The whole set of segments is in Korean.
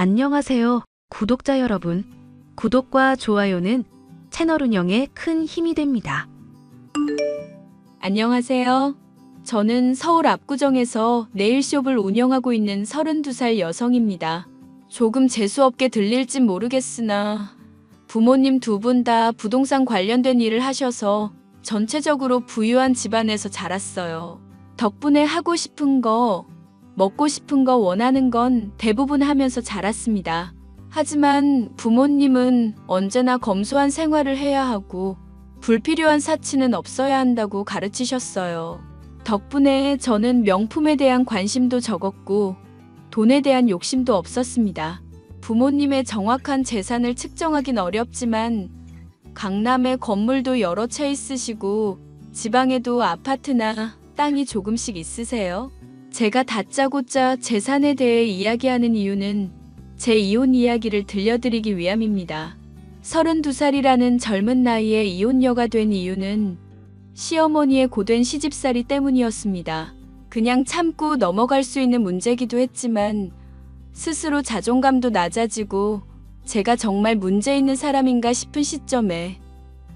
안녕하세요, 구독자 여러분. 구독과 좋아요는 채널 운영에 큰 힘이 됩니다. 안녕하세요. 저는 서울 압구정에서 네일숍을 운영하고 있는 32살 여성입니다. 조금 재수없게 들릴진 모르겠으나 부모님 두 분 다 부동산 관련된 일을 하셔서 전체적으로 부유한 집안에서 자랐어요. 덕분에 하고 싶은 거, 먹고 싶은 거 원하는 건 대부분 하면서 자랐습니다. 하지만 부모님은 언제나 검소한 생활을 해야 하고 불필요한 사치는 없어야 한다고 가르치셨어요. 덕분에 저는 명품에 대한 관심도 적었고 돈에 대한 욕심도 없었습니다. 부모님의 정확한 재산을 측정하긴 어렵지만 강남에 건물도 여러 채 있으시고 지방에도 아파트나 땅이 조금씩 있으세요. 제가 다짜고짜 재산에 대해 이야기하는 이유는 제 이혼 이야기를 들려드리기 위함입니다. 32살이라는 젊은 나이에 이혼녀가 된 이유는 시어머니의 고된 시집살이 때문이었습니다. 그냥 참고 넘어갈 수 있는 문제기도 했지만 스스로 자존감도 낮아지고 제가 정말 문제 있는 사람인가 싶은 시점에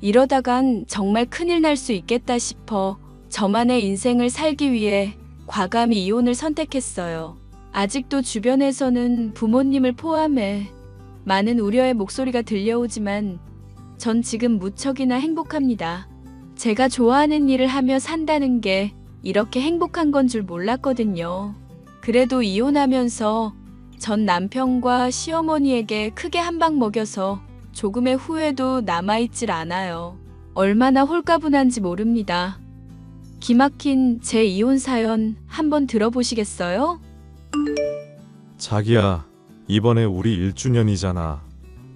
이러다간 정말 큰일 날 수 있겠다 싶어 저만의 인생을 살기 위해 과감히 이혼을 선택했어요. 아직도 주변에서는 부모님을 포함해 많은 우려의 목소리가 들려오지만 전 지금 무척이나 행복합니다. 제가 좋아하는 일을 하며 산다는 게 이렇게 행복한 건 줄 몰랐거든요. 그래도 이혼하면서 전 남편과 시어머니에게 크게 한 방 먹여서 조금의 후회도 남아있질 않아요. 얼마나 홀가분한지 모릅니다. 기막힌 제 이혼 사연 한번 들어보시겠어요? 자기야, 이번에 우리 1주년이잖아.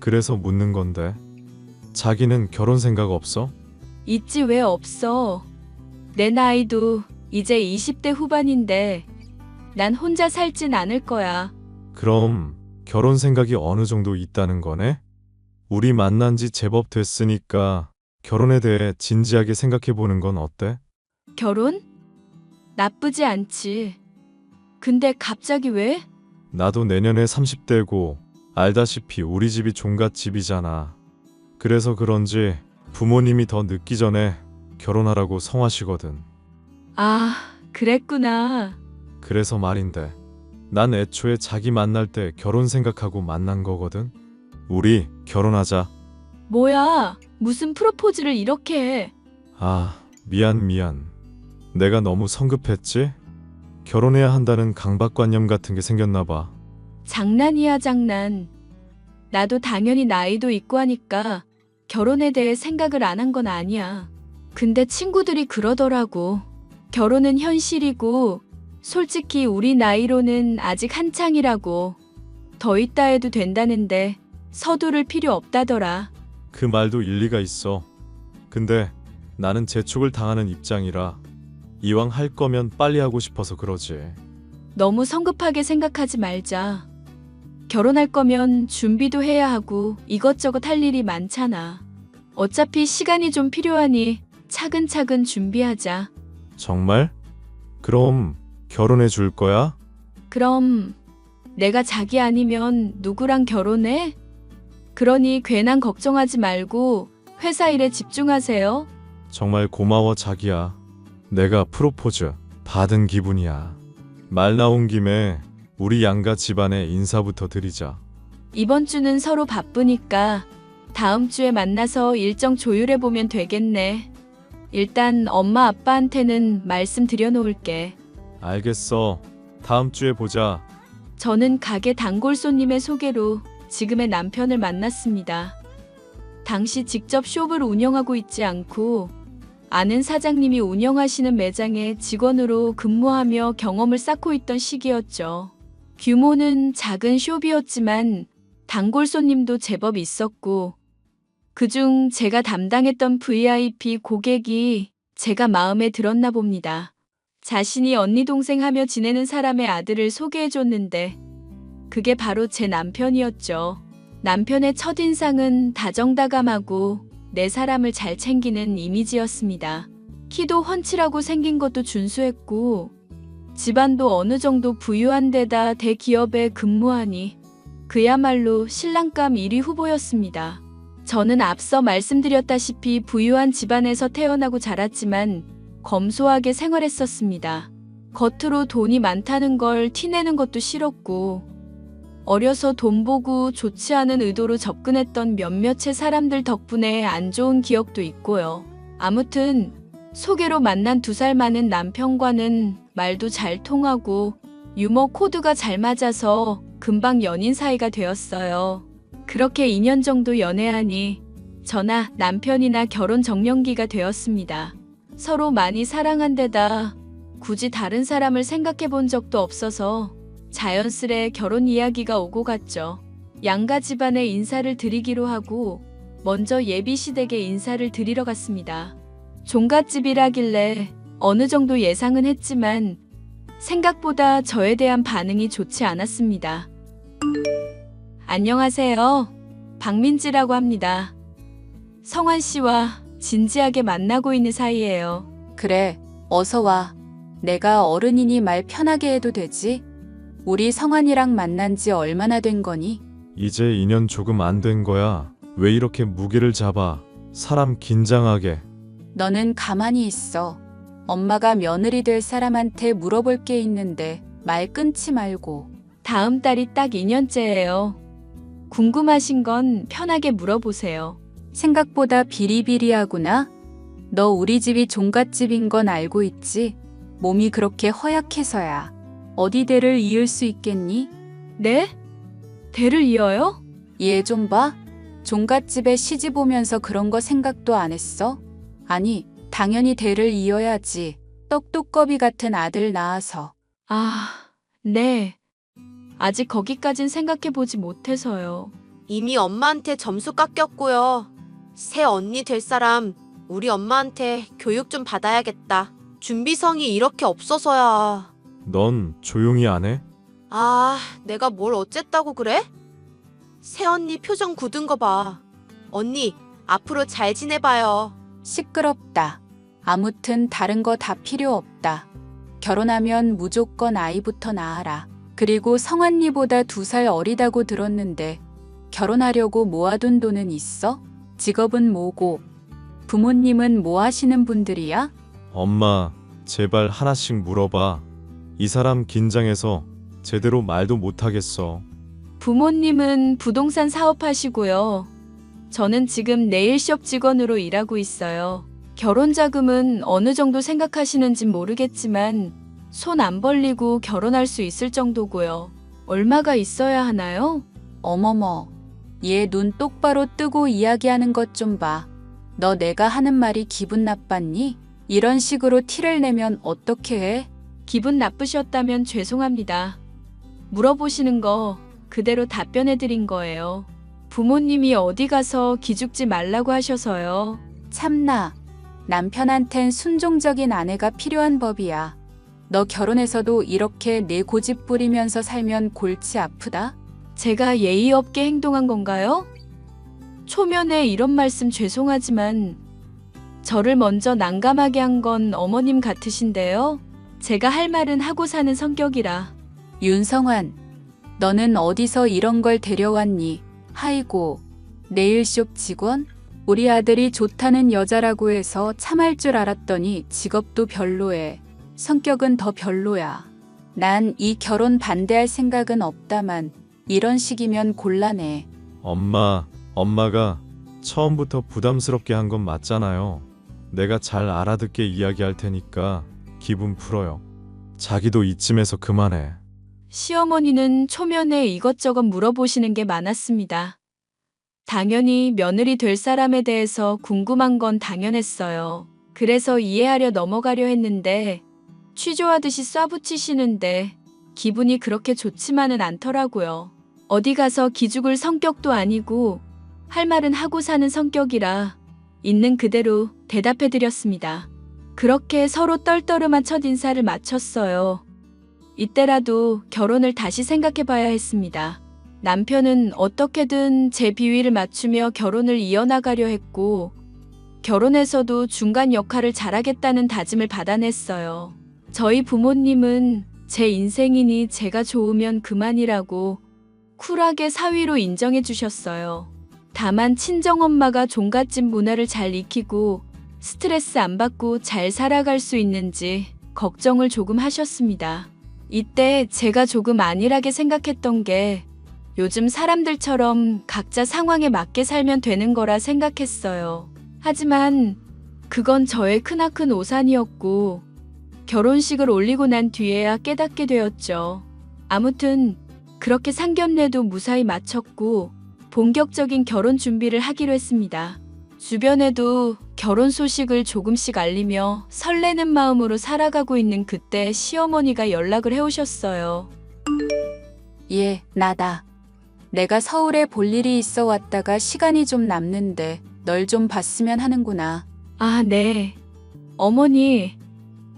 그래서 묻는 건데, 자기는 결혼 생각 없어? 있지 왜 없어. 내 나이도 이제 20대 후반인데 난 혼자 살진 않을 거야. 그럼 결혼 생각이 어느 정도 있다는 거네? 우리 만난 지 제법 됐으니까 결혼에 대해 진지하게 생각해 보는 건 어때? 결혼? 나쁘지 않지. 근데 갑자기 왜? 나도 내년에 30대고 알다시피 우리 집이 종갓집이잖아. 그래서 그런지 부모님이 더 늦기 전에 결혼하라고 성하시거든. 아, 그랬구나. 그래서 말인데, 난 애초에 자기 만날 때 결혼 생각하고 만난 거거든. 우리 결혼하자. 뭐야, 무슨 프로포즈를 이렇게 해. 아, 미안. 내가 너무 성급했지? 결혼해야 한다는 강박관념 같은 게 생겼나 봐. 장난이야, 장난. 나도 당연히 나이도 있고 하니까 결혼에 대해 생각을 안 한 건 아니야. 근데 친구들이 그러더라고. 결혼은 현실이고 솔직히 우리 나이로는 아직 한창이라고. 더 있다 해도 된다는데 서두를 필요 없다더라. 그 말도 일리가 있어. 근데 나는 재촉을 당하는 입장이라 이왕 할 거면 빨리 하고 싶어서 그러지. 너무 성급하게 생각하지 말자. 결혼할 거면 준비도 해야 하고 이것저것 할 일이 많잖아. 어차피 시간이 좀 필요하니 차근차근 준비하자. 정말? 그럼 결혼해 줄 거야? 그럼 내가 자기 아니면 누구랑 결혼해? 그러니 괜한 걱정하지 말고 회사 일에 집중하세요. 정말 고마워 자기야. 내가 프로포즈 받은 기분이야. 말 나온 김에 우리 양가 집안에 인사부터 드리자. 이번 주는 서로 바쁘니까 다음 주에 만나서 일정 조율해보면 되겠네. 일단 엄마 아빠한테는 말씀드려 놓을게. 알겠어. 다음 주에 보자. 저는 가게 단골 손님의 소개로 지금의 남편을 만났습니다. 당시 직접 숍을 운영하고 있지 않고 아는 사장님이 운영하시는 매장에 직원으로 근무하며 경험을 쌓고 있던 시기였죠. 규모는 작은 숍이었지만 단골 손님도 제법 있었고 그중 제가 담당했던 VIP 고객이 제가 마음에 들었나 봅니다. 자신이 언니 동생 하며 지내는 사람의 아들을 소개해줬는데 그게 바로 제 남편이었죠. 남편의 첫인상은 다정다감하고 내 사람을 잘 챙기는 이미지였습니다. 키도 훤칠하고 생긴 것도 준수했고 집안도 어느 정도 부유한 데다 대기업에 근무하니 그야말로 신랑감 1위 후보였습니다. 저는 앞서 말씀드렸다시피 부유한 집안에서 태어나고 자랐지만 검소하게 생활했었습니다. 겉으로 돈이 많다는 걸 티내는 것도 싫었고, 어려서 돈 보고 좋지 않은 의도로 접근했던 몇몇의 사람들 덕분에 안 좋은 기억도 있고요. 아무튼 소개로 만난 2살 많은 남편과는 말도 잘 통하고 유머 코드가 잘 맞아서 금방 연인 사이가 되었어요. 그렇게 2년 정도 연애하니 저나 남편이나 결혼 정년기가 되었습니다. 서로 많이 사랑한 데다 굳이 다른 사람을 생각해 본 적도 없어서 자연스레 결혼 이야기가 오고 갔죠. 양가 집안에 인사를 드리기로 하고 먼저 예비 시댁에 인사를 드리러 갔습니다. 종갓집이라길래 어느 정도 예상은 했지만 생각보다 저에 대한 반응이 좋지 않았습니다. 안녕하세요. 박민지라고 합니다. 성환 씨와 진지하게 만나고 있는 사이예요. 그래, 어서 와. 내가 어른이니 말 편하게 해도 되지? 우리 성환이랑 만난 지 얼마나 된 거니? 이제 2년 조금 안 된 거야. 왜 이렇게 무게를 잡아? 사람 긴장하게. 너는 가만히 있어. 엄마가 며느리 될 사람한테 물어볼 게 있는데 말 끊지 말고. 다음 달이 딱 2년째예요. 궁금하신 건 편하게 물어보세요. 생각보다 비리비리하구나. 너 우리 집이 종갓집인 건 알고 있지? 몸이 그렇게 허약해서야. 어디 대를 이을 수 있겠니? 네? 대를 이어요? 얘 좀 봐. 종갓집에 시집 오면서 그런 거 생각도 안 했어? 아니, 당연히 대를 이어야지. 떡두꺼비 같은 아들 낳아서. 아, 네. 아직 거기까진 생각해보지 못해서요. 이미 엄마한테 점수 깎였고요. 새 언니 될 사람 우리 엄마한테 교육 좀 받아야겠다. 준비성이 이렇게 없어서야. 넌 조용히 안 해? 아, 내가 뭘 어쨌다고 그래? 새 언니 표정 굳은 거 봐. 언니, 앞으로 잘 지내봐요. 시끄럽다. 아무튼 다른 거 다 필요 없다. 결혼하면 무조건 아이부터 낳아라. 그리고 성환이보다 2살 어리다고 들었는데 결혼하려고 모아둔 돈은 있어? 직업은 뭐고? 부모님은 뭐 하시는 분들이야? 엄마, 제발 하나씩 물어봐. 이 사람 긴장해서 제대로 말도 못하겠어. 부모님은 부동산 사업하시고요. 저는 지금 네일숍 직원으로 일하고 있어요. 결혼 자금은 어느 정도 생각하시는진 모르겠지만 손 안 벌리고 결혼할 수 있을 정도고요. 얼마가 있어야 하나요? 어머머, 얘 눈 똑바로 뜨고 이야기하는 것 좀 봐. 너 내가 하는 말이 기분 나빴니? 이런 식으로 티를 내면 어떻게 해? 기분 나쁘셨다면 죄송합니다. 물어보시는 거 그대로 답변해드린 거예요. 부모님이 어디 가서 기죽지 말라고 하셔서요. 참나, 남편한텐 순종적인 아내가 필요한 법이야. 너 결혼해서도 이렇게 내 고집 부리면서 살면 골치 아프다? 제가 예의 없게 행동한 건가요? 초면에 이런 말씀 죄송하지만 저를 먼저 난감하게 한 건 어머님 같으신데요. 제가 할 말은 하고 사는 성격이라. 윤성환, 너는 어디서 이런 걸 데려왔니? 하이고, 네일숍 직원? 우리 아들이 좋다는 여자라고 해서 참할 줄 알았더니 직업도 별로에 성격은 더 별로야. 난 이 결혼 반대할 생각은 없다만 이런 식이면 곤란해. 엄마가 처음부터 부담스럽게 한 건 맞잖아요. 내가 잘 알아듣게 이야기할 테니까 기분 풀어요. 자기도 이쯤에서 그만해. 시어머니는 초면에 이것저것 물어보시는 게 많았습니다. 당연히 며느리 될 사람에 대해서 궁금한 건 당연했어요. 그래서 이해하려 넘어가려 했는데 취조하듯이 쏴붙이시는데 기분이 그렇게 좋지만은 않더라고요. 어디 가서 기죽을 성격도 아니고 할 말은 하고 사는 성격이라 있는 그대로 대답해드렸습니다. 그렇게 서로 떨떠름한 첫인사를 마쳤어요. 이때라도 결혼을 다시 생각해봐야 했습니다. 남편은 어떻게든 제 비위를 맞추며 결혼을 이어나가려 했고 결혼해서도 중간 역할을 잘하겠다는 다짐을 받아냈어요. 저희 부모님은 제 인생이니 제가 좋으면 그만이라고 쿨하게 사위로 인정해 주셨어요. 다만 친정엄마가 종갓집 문화를 잘 익히고 스트레스 안 받고 잘 살아갈 수 있는지 걱정을 조금 하셨습니다. 이때 제가 조금 안일하게 생각했던 게 요즘 사람들처럼 각자 상황에 맞게 살면 되는 거라 생각했어요. 하지만 그건 저의 크나큰 오산이었고 결혼식을 올리고 난 뒤에야 깨닫게 되었죠. 아무튼 그렇게 상견례도 무사히 마쳤고 본격적인 결혼 준비를 하기로 했습니다. 주변에도 결혼 소식을 조금씩 알리며 설레는 마음으로 살아가고 있는 그때 시어머니가 연락을 해오셨어요. 예, 나다. 내가 서울에 볼 일이 있어 왔다가 시간이 좀 남는데 널 좀 봤으면 하는구나. 아, 네. 어머니,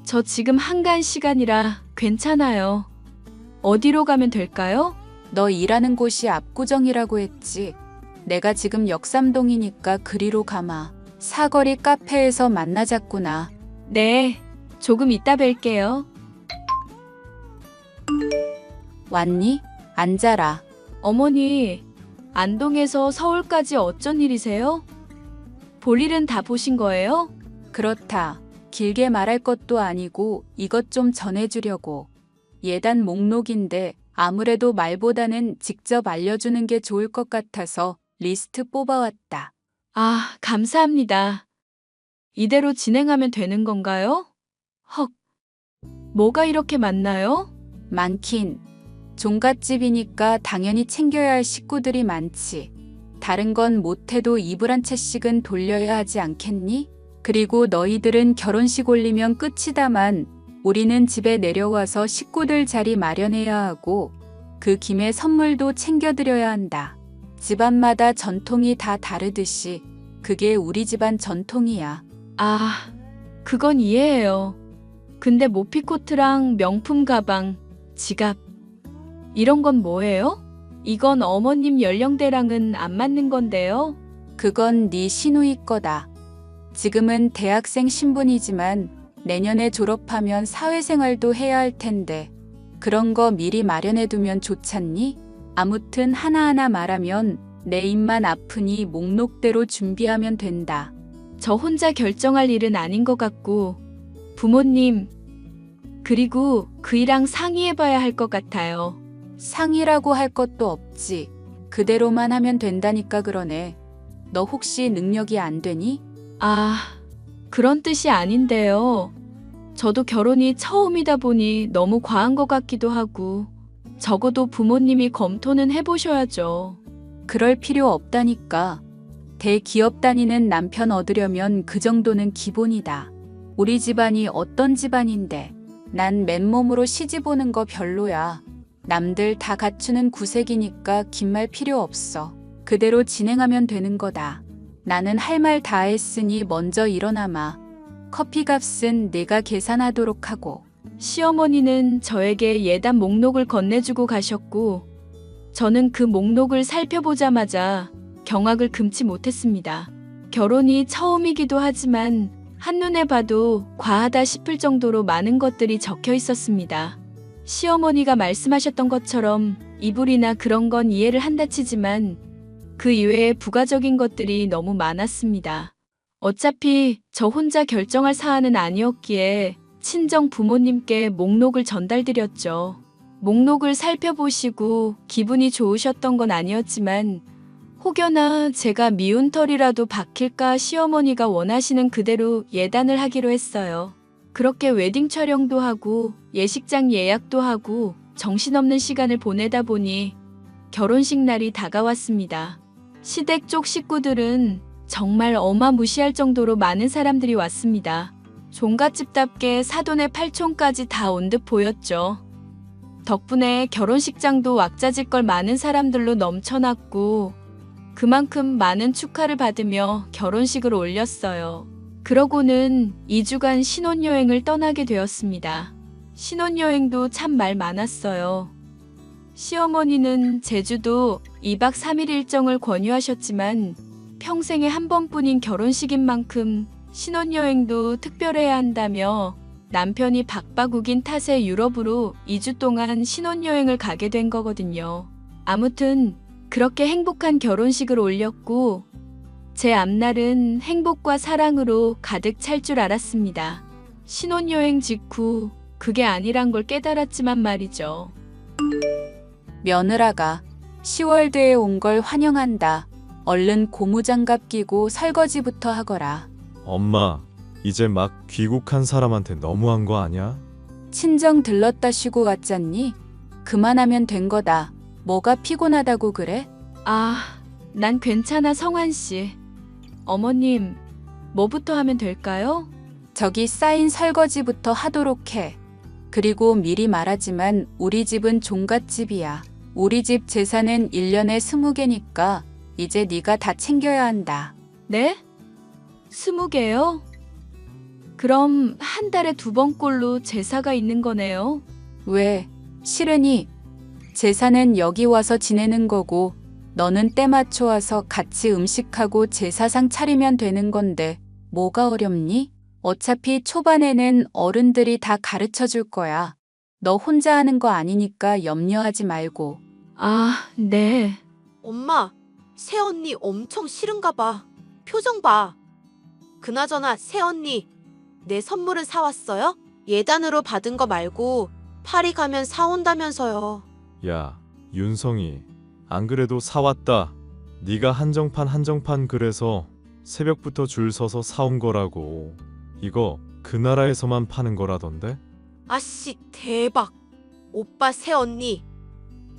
저 지금 한가한 시간이라 괜찮아요. 어디로 가면 될까요? 너 일하는 곳이 압구정이라고 했지. 내가 지금 역삼동이니까 그리로 가마. 사거리 카페에서 만나자꾸나. 네, 조금 이따 뵐게요. 왔니? 앉아라. 어머니, 안동에서 서울까지 어쩐 일이세요? 볼 일은 다 보신 거예요? 그렇다. 길게 말할 것도 아니고 이것 좀 전해주려고. 예단 목록인데 아무래도 말보다는 직접 알려주는 게 좋을 것 같아서 리스트 뽑아왔다. 아, 감사합니다. 이대로 진행하면 되는 건가요? 헉, 뭐가 이렇게 많나요? 많긴. 종갓집이니까 당연히 챙겨야 할 식구들이 많지. 다른 건 못해도 이불 한 채씩은 돌려야 하지 않겠니? 그리고 너희들은 결혼식 올리면 끝이다만 우리는 집에 내려와서 식구들 자리 마련해야 하고 그 김에 선물도 챙겨드려야 한다. 집안마다 전통이 다 다르듯이 그게 우리 집안 전통이야. 아, 그건 이해해요. 근데 모피코트랑 명품 가방, 지갑, 이런 건 뭐예요? 이건 어머님 연령대랑은 안 맞는 건데요. 그건 네 시누이 거다. 지금은 대학생 신분이지만 내년에 졸업하면 사회생활도 해야 할 텐데 그런 거 미리 마련해두면 좋잖니? 아무튼 하나하나 말하면 내 입만 아프니 목록대로 준비하면 된다. 저 혼자 결정할 일은 아닌 것 같고 부모님, 그리고 그이랑 상의해봐야 할 것 같아요. 상의라고 할 것도 없지. 그대로만 하면 된다니까 그러네. 너 혹시 능력이 안 되니? 아, 그런 뜻이 아닌데요. 저도 결혼이 처음이다 보니 너무 과한 것 같기도 하고 적어도 부모님이 검토는 해보셔야죠. 그럴 필요 없다니까. 대기업 다니는 남편 얻으려면 그 정도는 기본이다. 우리 집안이 어떤 집안인데 난 맨몸으로 시집 오는 거 별로야. 남들 다 갖추는 구색이니까 긴 말 필요 없어. 그대로 진행하면 되는 거다. 나는 할 말 다 했으니 먼저 일어나마. 커피값은 내가 계산하도록 하고. 시어머니는 저에게 예단 목록을 건네주고 가셨고 저는 그 목록을 살펴보자마자 경악을 금치 못했습니다. 결혼이 처음이기도 하지만 한눈에 봐도 과하다 싶을 정도로 많은 것들이 적혀 있었습니다. 시어머니가 말씀하셨던 것처럼 이불이나 그런 건 이해를 한다 치지만 그 이외에 부가적인 것들이 너무 많았습니다. 어차피 저 혼자 결정할 사안은 아니었기에 친정 부모님께 목록을 전달드렸죠. 목록을 살펴보시고 기분이 좋으셨던 건 아니었지만 혹여나 제가 미운 털이라도 박힐까 시어머니가 원하시는 그대로 예단을 하기로 했어요. 그렇게 웨딩 촬영도 하고 예식장 예약도 하고 정신없는 시간을 보내다 보니 결혼식 날이 다가왔습니다. 시댁 쪽 식구들은 정말 어마무시할 정도로 많은 사람들이 왔습니다. 종갓집답게 사돈의 팔촌까지 다 온 듯 보였죠. 덕분에 결혼식장도 왁자지껄 많은 사람들로 넘쳐났고 그만큼 많은 축하를 받으며 결혼식을 올렸어요. 그러고는 2주간 신혼여행을 떠나게 되었습니다. 신혼여행도 참 말 많았어요. 시어머니는 제주도 2박 3일 일정을 권유하셨지만 평생에 한 번뿐인 결혼식인 만큼 신혼여행도 특별해야 한다며 남편이 박바국인 탓에 유럽으로 2주 동안 신혼여행을 가게 된 거거든요. 아무튼 그렇게 행복한 결혼식을 올렸고 제 앞날은 행복과 사랑으로 가득 찰 줄 알았습니다. 신혼여행 직후 그게 아니란 걸 깨달았지만 말이죠. 며느라가 10월드에 온 걸 환영한다. 얼른 고무장갑 끼고 설거지부터 하거라. 엄마, 이제 막 귀국한 사람한테 너무한 거 아니야? 친정 들렀다 쉬고 갔잖니? 그만하면 된 거다. 뭐가 피곤하다고 그래? 난 괜찮아, 성환 씨. 어머님, 뭐부터 하면 될까요? 저기 쌓인 설거지부터 하도록 해. 그리고 미리 말하지만 우리 집은 종갓집이야. 우리 집 재산은 1년에 20개니까 이제 네가 다 챙겨야 한다. 네? 20개요? 그럼 한 달에 2번꼴로 제사가 있는 거네요. 왜? 싫으니? 제사는 여기 와서 지내는 거고 너는 때 맞춰 와서 같이 음식하고 제사상 차리면 되는 건데 뭐가 어렵니? 어차피 초반에는 어른들이 다 가르쳐 줄 거야. 너 혼자 하는 거 아니니까 염려하지 말고. 네. 엄마, 새언니 엄청 싫은가 봐. 표정 봐. 그나저나 새언니, 내 선물은 사왔어요? 예단으로 받은 거 말고 파리 가면 사온다면서요. 야, 윤성이. 안 그래도 사왔다. 네가 한정판 그래서 새벽부터 줄 서서 사온 거라고. 이거 그 나라에서만 파는 거라던데? 아씨, 대박. 오빠 새언니,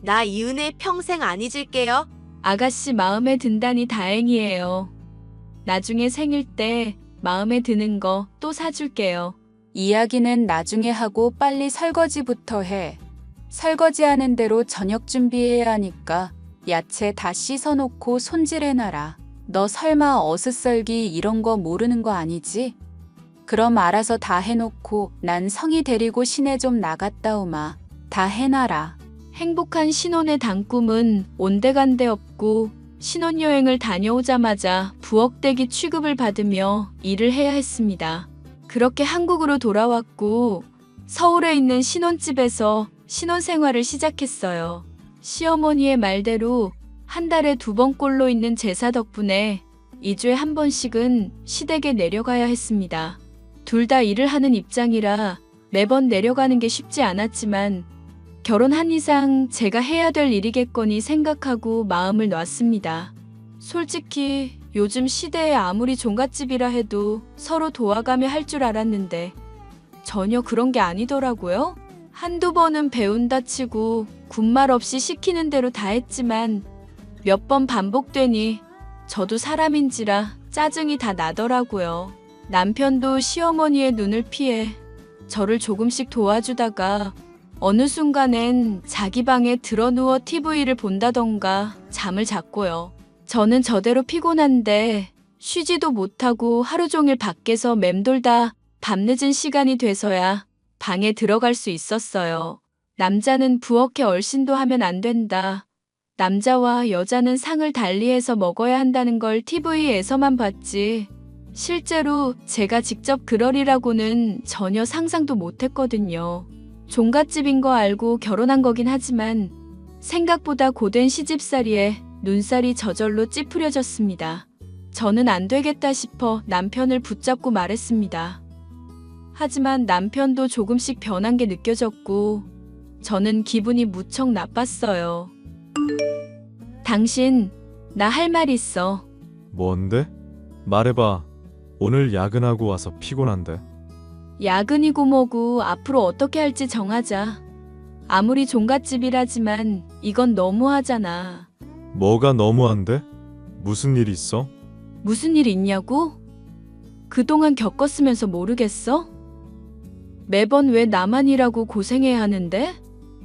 나 이 은혜 평생 안 잊을게요. 아가씨 마음에 든다니 다행이에요. 나중에 생일 때 마음에 드는 거 또 사줄게요. 이야기는 나중에 하고 빨리 설거지부터 해. 설거지하는 대로 저녁 준비해야 하니까 야채 다 씻어놓고 손질해놔라. 너 설마 어슷썰기 이런 거 모르는 거 아니지? 그럼 알아서 다 해놓고 난 성희 데리고 시내 좀 나갔다 오마. 다 해놔라. 행복한 신혼의 단꿈은 온데간데 없고 신혼여행을 다녀오자마자 부엌대기 취급을 받으며 일을 해야 했습니다. 그렇게 한국으로 돌아왔고 서울에 있는 신혼집에서 신혼생활을 시작했어요. 시어머니의 말대로 한 달에 2번꼴로 있는 제사 덕분에 2주에 한 번씩은 시댁에 내려가야 했습니다. 둘 다 일을 하는 입장이라 매번 내려가는 게 쉽지 않았지만 결혼한 이상 제가 해야 될 일이겠거니 생각하고 마음을 놨습니다. 솔직히 요즘 시대에 아무리 종갓집이라 해도 서로 도와가며 할 줄 알았는데 전혀 그런 게 아니더라고요. 한두 번은 배운다 치고 군말 없이 시키는 대로 다 했지만 몇 번 반복되니 저도 사람인지라 짜증이 다 나더라고요. 남편도 시어머니의 눈을 피해 저를 조금씩 도와주다가 어느 순간엔 자기 방에 드러누워 TV를 본다던가 잠을 잤고요. 저는 저대로 피곤한데 쉬지도 못하고 하루 종일 밖에서 맴돌다 밤늦은 시간이 돼서야 방에 들어갈 수 있었어요. 남자는 부엌에 얼씬도 하면 안 된다. 남자와 여자는 상을 달리해서 먹어야 한다는 걸 TV에서만 봤지. 실제로 제가 직접 그러리라고는 전혀 상상도 못했거든요. 종갓집인 거 알고 결혼한 거긴 하지만 생각보다 고된 시집살이에 눈살이 저절로 찌푸려졌습니다. 저는 안 되겠다 싶어 남편을 붙잡고 말했습니다. 하지만 남편도 조금씩 변한 게 느껴졌고 저는 기분이 무척 나빴어요. 당신, 나 할 말 있어. 뭔데? 말해봐. 오늘 야근하고 와서 피곤한데. 야근이고 뭐고 앞으로 어떻게 할지 정하자. 아무리 종갓집이라지만 이건 너무하잖아. 뭐가 너무한데? 무슨 일 있어? 무슨 일 있냐고? 그동안 겪었으면서 모르겠어? 매번 왜 나만 일하고 고생해야 하는데?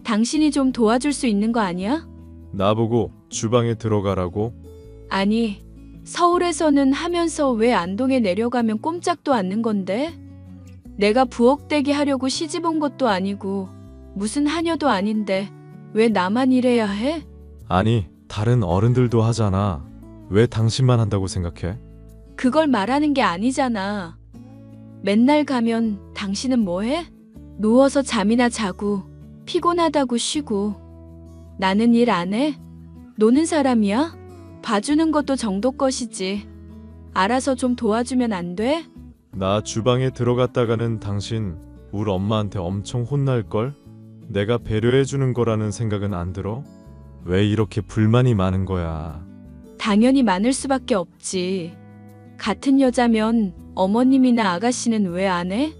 당신이 좀 도와줄 수 있는 거 아니야? 나보고 주방에 들어가라고? 아니, 서울에서는 하면서 왜 안동에 내려가면 꼼짝도 않는 건데? 내가 부엌대기 하려고 시집 온 것도 아니고 무슨 하녀도 아닌데 왜 나만 일해야 해? 아니, 다른 어른들도 하잖아. 왜 당신만 한다고 생각해? 그걸 말하는 게 아니잖아. 맨날 가면 당신은 뭐 해? 누워서 잠이나 자고 피곤하다고 쉬고 나는 일 안 해? 노는 사람이야? 봐주는 것도 정도 것이지. 알아서 좀 도와주면 안 돼? 나 주방에 들어갔다가는 당신 우리 엄마한테 엄청 혼날걸? 내가 배려해주는 거라는 생각은 안 들어? 왜 이렇게 불만이 많은 거야? 당연히 많을 수밖에 없지. 같은 여자면 어머님이나 아가씨는 왜 안 해?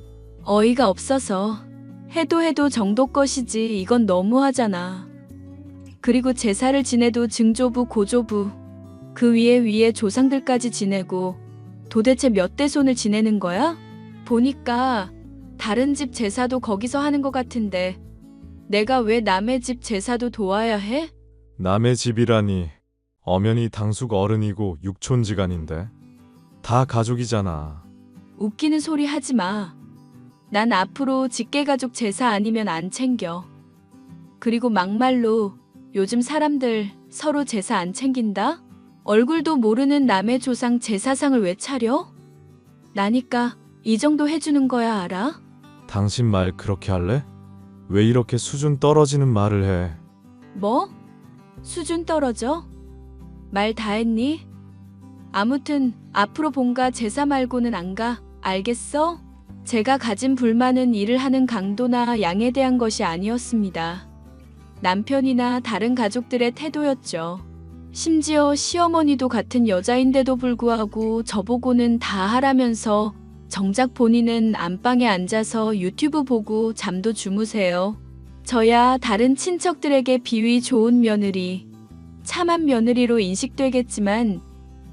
어이가 없어서. 해도 정도 것이지 이건 너무하잖아. 그리고 제사를 지내도 증조부 고조부 그 위에 조상들까지 지내고 도대체 몇 대손을 지내는 거야? 보니까 다른 집 제사도 거기서 하는 것 같은데 내가 왜 남의 집 제사도 도와야 해? 남의 집이라니 엄연히 당숙 어른이고 육촌지간인데 다 가족이잖아. 웃기는 소리 하지 마. 난 앞으로 직계가족 제사 아니면 안 챙겨. 그리고 막말로 요즘 사람들 서로 제사 안 챙긴다? 얼굴도 모르는 남의 조상 제사상을 왜 차려? 나니까 이 정도 해주는 거야 알아? 당신 말 그렇게 할래? 왜 이렇게 수준 떨어지는 말을 해? 뭐? 수준 떨어져? 말 다 했니? 아무튼 앞으로 본가 제사 말고는 안 가. 알겠어? 제가 가진 불만은 일을 하는 강도나 양에 대한 것이 아니었습니다. 남편이나 다른 가족들의 태도였죠. 심지어 시어머니도 같은 여자인데도 불구하고 저보고는 다 하라면서 정작 본인은 안방에 앉아서 유튜브 보고 잠도 주무세요. 저야 다른 친척들에게 비위 좋은 며느리, 참한 며느리로 인식되겠지만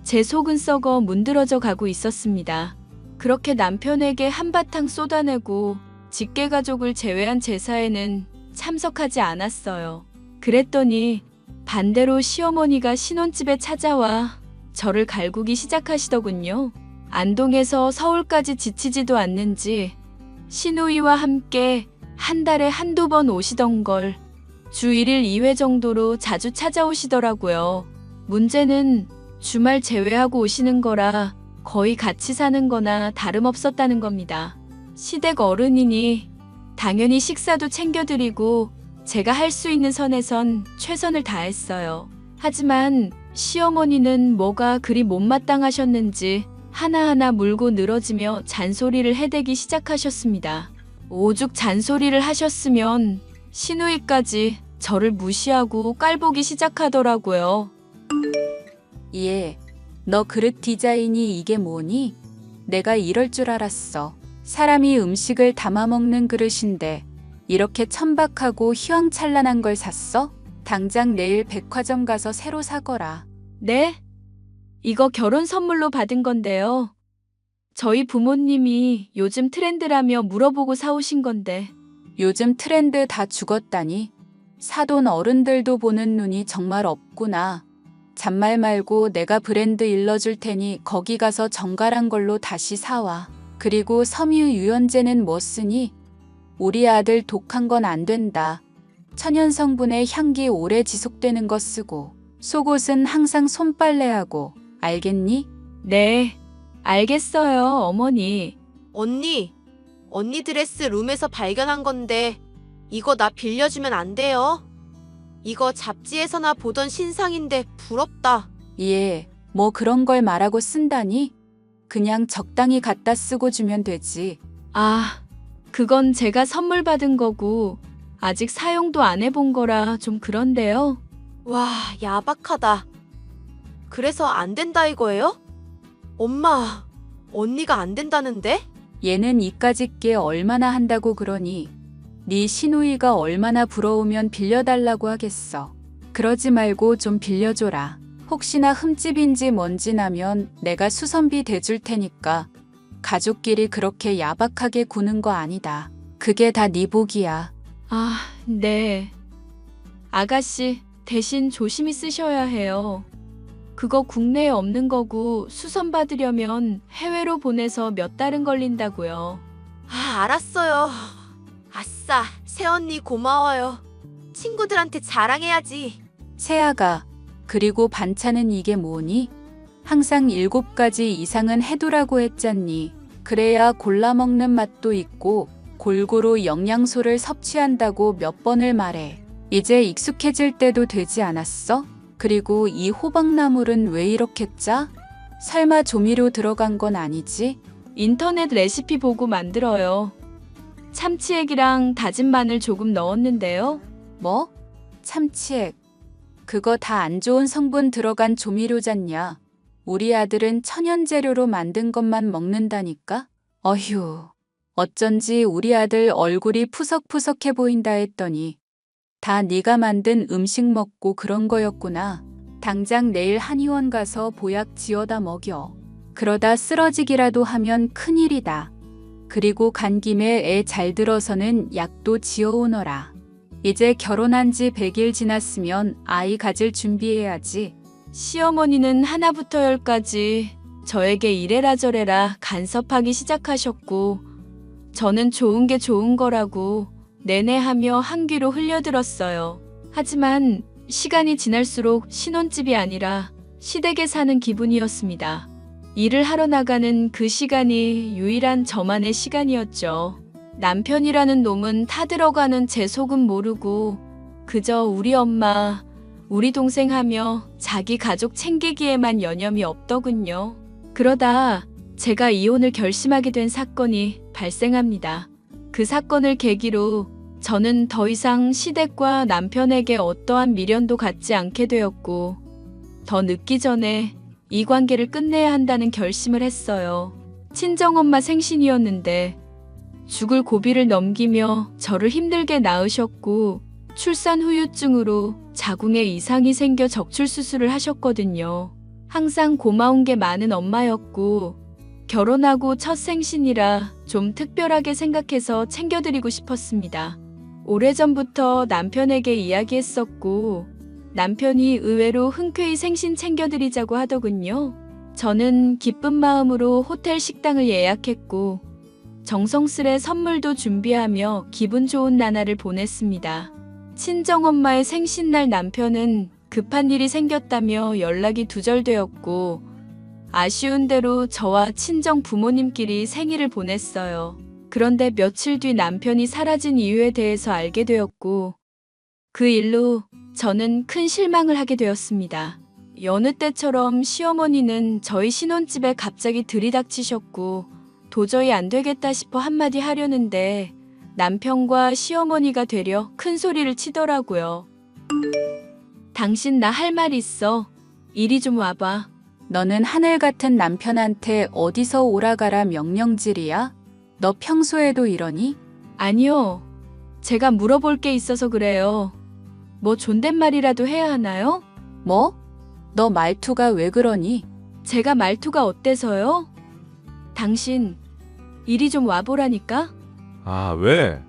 제 속은 썩어 문드러져 가고 있었습니다. 그렇게 남편에게 한바탕 쏟아내고 직계가족을 제외한 제사에는 참석하지 않았어요. 그랬더니 반대로 시어머니가 신혼집에 찾아와 저를 갈구기 시작하시더군요. 안동에서 서울까지 지치지도 않는지 시누이와 함께 한 달에 한두 번 오시던 걸 주 1일 2회 정도로 자주 찾아오시더라고요. 문제는 주말 제외하고 오시는 거라 거의 같이 사는 거나 다름없었다는 겁니다. 시댁 어른이니 당연히 식사도 챙겨드리고 제가 할 수 있는 선에선 최선을 다했어요. 하지만 시어머니는 뭐가 그리 못마땅하셨는지 하나하나 물고 늘어지며 잔소리를 해대기 시작하셨습니다. 오죽 잔소리를 하셨으면 시누이까지 저를 무시하고 깔보기 시작하더라고요. 예, 너 그릇 디자인이 이게 뭐니? 내가 이럴 줄 알았어. 사람이 음식을 담아먹는 그릇인데 이렇게 천박하고 휘황찬란한 걸 샀어? 당장 내일 백화점 가서 새로 사거라. 네? 이거 결혼 선물로 받은 건데요. 저희 부모님이 요즘 트렌드라며 물어보고 사오신 건데. 요즘 트렌드 다 죽었다니. 사돈 어른들도 보는 눈이 정말 없구나. 잔말 말고 내가 브랜드 일러줄 테니 거기 가서 정갈한 걸로 다시 사와. 그리고 섬유 유연제는 뭐 쓰니? 우리 아들 독한 건 안 된다. 천연 성분의 향기 오래 지속되는 거 쓰고 속옷은 항상 손빨래하고. 알겠니? 네, 알겠어요, 어머니. 언니 드레스 룸에서 발견한 건데 이거 나 빌려주면 안 돼요? 이거 잡지에서나 보던 신상인데 부럽다. 예, 뭐 그런 걸 말하고 쓴다니? 그냥 적당히 갖다 쓰고 주면 되지. 아, 그건 제가 선물 받은 거고 아직 사용도 안 해본 거라 좀 그런데요. 와, 야박하다. 그래서 안 된다 이거예요? 엄마, 언니가 안 된다는데? 얘는 이까짓 게 얼마나 한다고 그러니? 네 시누이가 얼마나 부러우면 빌려달라고 하겠어. 그러지 말고 좀 빌려줘라. 혹시나 흠집인지 뭔지 나면 내가 수선비 대줄 테니까. 가족끼리 그렇게 야박하게 구는 거 아니다. 그게 다 네 복이야. 아, 네. 아가씨, 대신 조심히 쓰셔야 해요. 그거 국내에 없는 거고 수선 받으려면 해외로 보내서 몇 달은 걸린다고요. 아, 알았어요. 아싸, 새언니 고마워요. 친구들한테 자랑해야지. 세아가, 그리고 반찬은 이게 뭐니? 항상 7가지 이상은 해두라고 했잖니. 그래야 골라 먹는 맛도 있고 골고루 영양소를 섭취한다고 몇 번을 말해. 이제 익숙해질 때도 되지 않았어? 그리고 이 호박나물은 왜 이렇게 짜? 설마 조미료 들어간 건 아니지? 인터넷 레시피 보고 만들어요. 참치액이랑 다진 마늘 조금 넣었는데요. 뭐? 참치액. 그거 다 안 좋은 성분 들어간 조미료잖냐. 우리 아들은 천연 재료로 만든 것만 먹는다니까? 어휴. 어쩐지 우리 아들 얼굴이 푸석푸석해 보인다 했더니 다 네가 만든 음식 먹고 그런 거였구나. 당장 내일 한의원 가서 보약 지어다 먹여. 그러다 쓰러지기라도 하면 큰일이다. 그리고 간 김에 애 잘 들어서는 약도 지어오너라. 이제 결혼한 지 100일 지났으면 아이 가질 준비해야지. 시어머니는 하나부터 열까지 저에게 이래라 저래라 간섭하기 시작하셨고, 저는 좋은 게 좋은 거라고 내내 하며 한 귀로 흘려들었어요. 하지만 시간이 지날수록 신혼집이 아니라 시댁에 사는 기분이었습니다. 일을 하러 나가는 그 시간이 유일한 저만의 시간이었죠. 남편이라는 놈은 타들어가는 제 속은 모르고 그저 우리 엄마, 우리 동생 하며 자기 가족 챙기기에만 여념이 없더군요. 그러다 제가 이혼을 결심하게 된 사건이 발생합니다. 그 사건을 계기로 저는 더 이상 시댁과 남편에게 어떠한 미련도 갖지 않게 되었고, 더 늦기 전에 이 관계를 끝내야 한다는 결심을 했어요. 친정엄마 생신이었는데 죽을 고비를 넘기며 저를 힘들게 낳으셨고, 출산 후유증으로 자궁에 이상이 생겨 적출 수술을 하셨거든요. 항상 고마운 게 많은 엄마였고, 결혼하고 첫 생신이라 좀 특별하게 생각해서 챙겨드리고 싶었습니다. 오래전부터 남편에게 이야기했었고, 남편이 의외로 흔쾌히 생신 챙겨드리자고 하더군요. 저는 기쁜 마음으로 호텔 식당을 예약했고, 정성스레 선물도 준비하며 기분 좋은 나날을 보냈습니다. 친정엄마의 생신날 남편은 급한 일이 생겼다며 연락이 두절되었고, 아쉬운 대로 저와 친정 부모님끼리 생일을 보냈어요. 그런데 며칠 뒤 남편이 사라진 이유에 대해서 알게 되었고, 그 일로 저는 큰 실망을 하게 되었습니다. 여느 때처럼 시어머니는 저희 신혼집에 갑자기 들이닥치셨고, 도저히 안 되겠다 싶어 한마디 하려는데 남편과 시어머니가 되려 큰 소리를 치더라고요. 당신 나 할 말 있어. 이리 좀 와봐. 너는 하늘 같은 남편한테 어디서 오라가라 명령질이야? 너 평소에도 이러니? 아니요. 제가 물어볼 게 있어서 그래요. 뭐 존댓말이라도 해야 하나요? 뭐? 너 말투가 왜 그러니? 제가 말투가 어때서요? 당신 이리 좀 와보라니까? 아, 왜?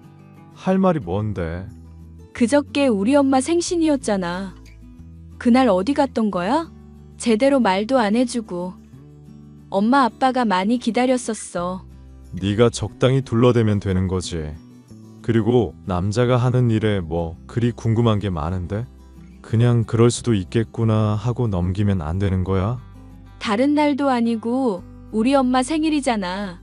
할 말이 뭔데? 그저께 우리 엄마 생신이었잖아. 그날 어디 갔던 거야? 제대로 말도 안 해주고. 엄마 아빠가 많이 기다렸었어. 네가 적당히 둘러대면 되는 거지. 그리고 남자가 하는 일에 뭐 그리 궁금한 게 많은데? 그냥 그럴 수도 있겠구나 하고 넘기면 안 되는 거야? 다른 날도 아니고 우리 엄마 생일이잖아.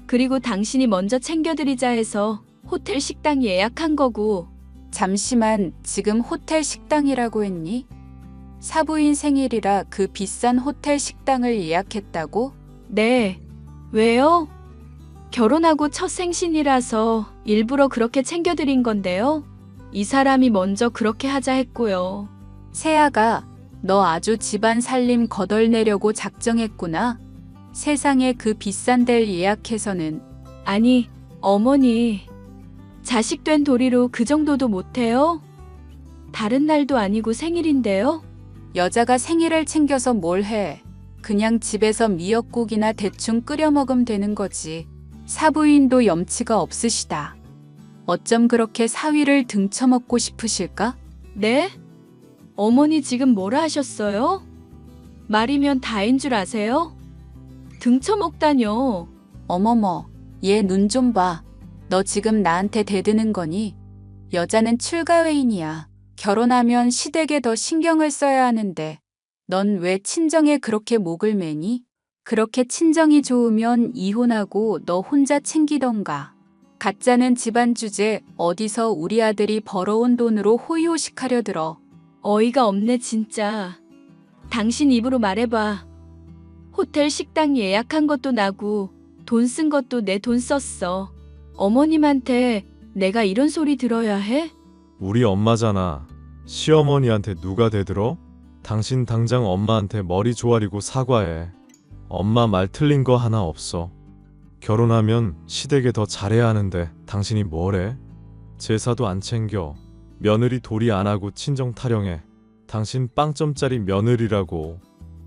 그리고 당신이 먼저 챙겨드리자 해서 호텔 식당 예약한 거고. 잠시만, 지금 호텔 식당이라고 했니? 사부인 생일이라 그 비싼 호텔 식당을 예약했다고? 네. 왜요? 결혼하고 첫 생신이라서 일부러 그렇게 챙겨드린 건데요. 이 사람이 먼저 그렇게 하자 했고요. 세아가, 너 아주 집안 살림 거덜내려고 작정했구나. 세상에 그 비싼 데를 예약해서는. 아니, 어머니. 자식 된 도리로 그 정도도 못해요? 다른 날도 아니고 생일인데요? 여자가 생일을 챙겨서 뭘 해. 그냥 집에서 미역국이나 대충 끓여 먹으면 되는 거지. 사부인도 염치가 없으시다. 어쩜 그렇게 사위를 등쳐먹고 싶으실까? 네? 어머니 지금 뭐라 하셨어요? 말이면 다인 줄 아세요? 등쳐먹다뇨. 어머머, 얘 눈 좀 봐. 너 지금 나한테 대드는 거니? 여자는 출가회인이야. 결혼하면 시댁에 더 신경을 써야 하는데 넌 왜 친정에 그렇게 목을 매니? 그렇게 친정이 좋으면 이혼하고 너 혼자 챙기던가. 가짜는 집안 주제 어디서 우리 아들이 벌어온 돈으로 호의호식하려 들어. 어이가 없네 진짜. 당신 입으로 말해봐. 호텔 식당 예약한 것도 나고 돈 쓴 것도 내 돈 썼어. 어머님한테 내가 이런 소리 들어야 해? 우리 엄마잖아. 시어머니한테 누가 대들어? 당신 당장 엄마한테 머리 조아리고 사과해. 엄마 말 틀린 거 하나 없어. 결혼하면 시댁에 더 잘해야 하는데 당신이 뭐래? 제사도 안 챙겨. 며느리 도리 안 하고 친정 타령해. 당신 빵점짜리 며느리라고.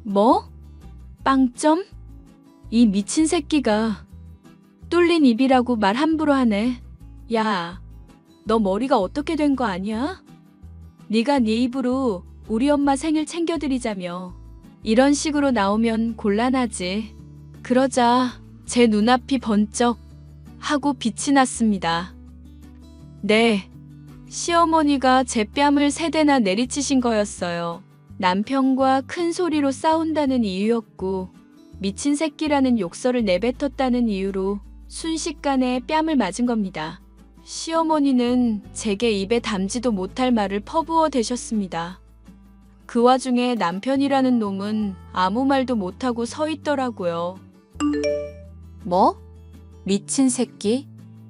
뭐? 빵점? 이 미친 새끼가 뚫린 입이라고 말 함부로 하네. 야, 너 머리가 어떻게 된 거 아니야? 네가 네 입으로 우리 엄마 생일 챙겨드리자며 이런 식으로 나오면 곤란하지. 그러자 제 눈앞이 번쩍 하고 빛이 났습니다. 네, 시어머니가 제 뺨을 3대나 내리치신 거였어요. 남편과 큰 소리로 싸운다는 이유였고 미친 새끼라는 욕설을 내뱉었다는 이유로 순식간에 뺨을 맞은 겁니다. 시어머니는 제게 입에 담지도 못할 말을 퍼부어 대셨습니다. 그 와중에 남편이라는 놈은 아무 말도 못하고 서 있더라고요. 뭐? 미친 새끼?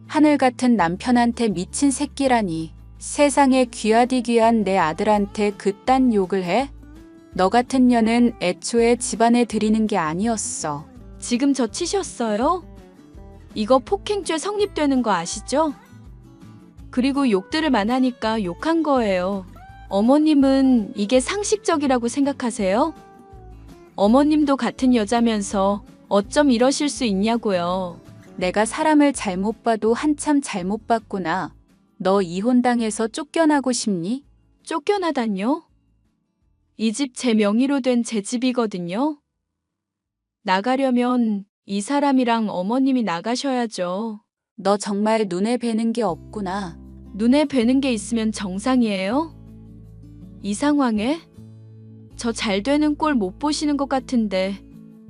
하늘 같은 남편한테 미친 새끼라니. 세상에 귀하디 귀한 내 아들한테 그딴 욕을 해? 너 같은 년은 애초에 집안에 들이는 게 아니었어. 지금 저 치셨어요? 이거 폭행죄 성립되는 거 아시죠? 그리고 욕들을 많으니까 욕한 거예요. 어머님은 이게 상식적이라고 생각하세요? 어머님도 같은 여자면서 어쩜 이러실 수 있냐고요. 내가 사람을 잘못 봐도 한참 잘못 봤구나. 너 이혼당해서 쫓겨나고 싶니? 쫓겨나다뇨? 이 집 제 명의로 된 제 집이거든요. 나가려면 이 사람이랑 어머님이 나가셔야죠. 너 정말 눈에 뵈는 게 없구나. 눈에 뵈는 게 있으면 정상이에요? 이 상황에? 저 잘 되는 꼴 못 보시는 것 같은데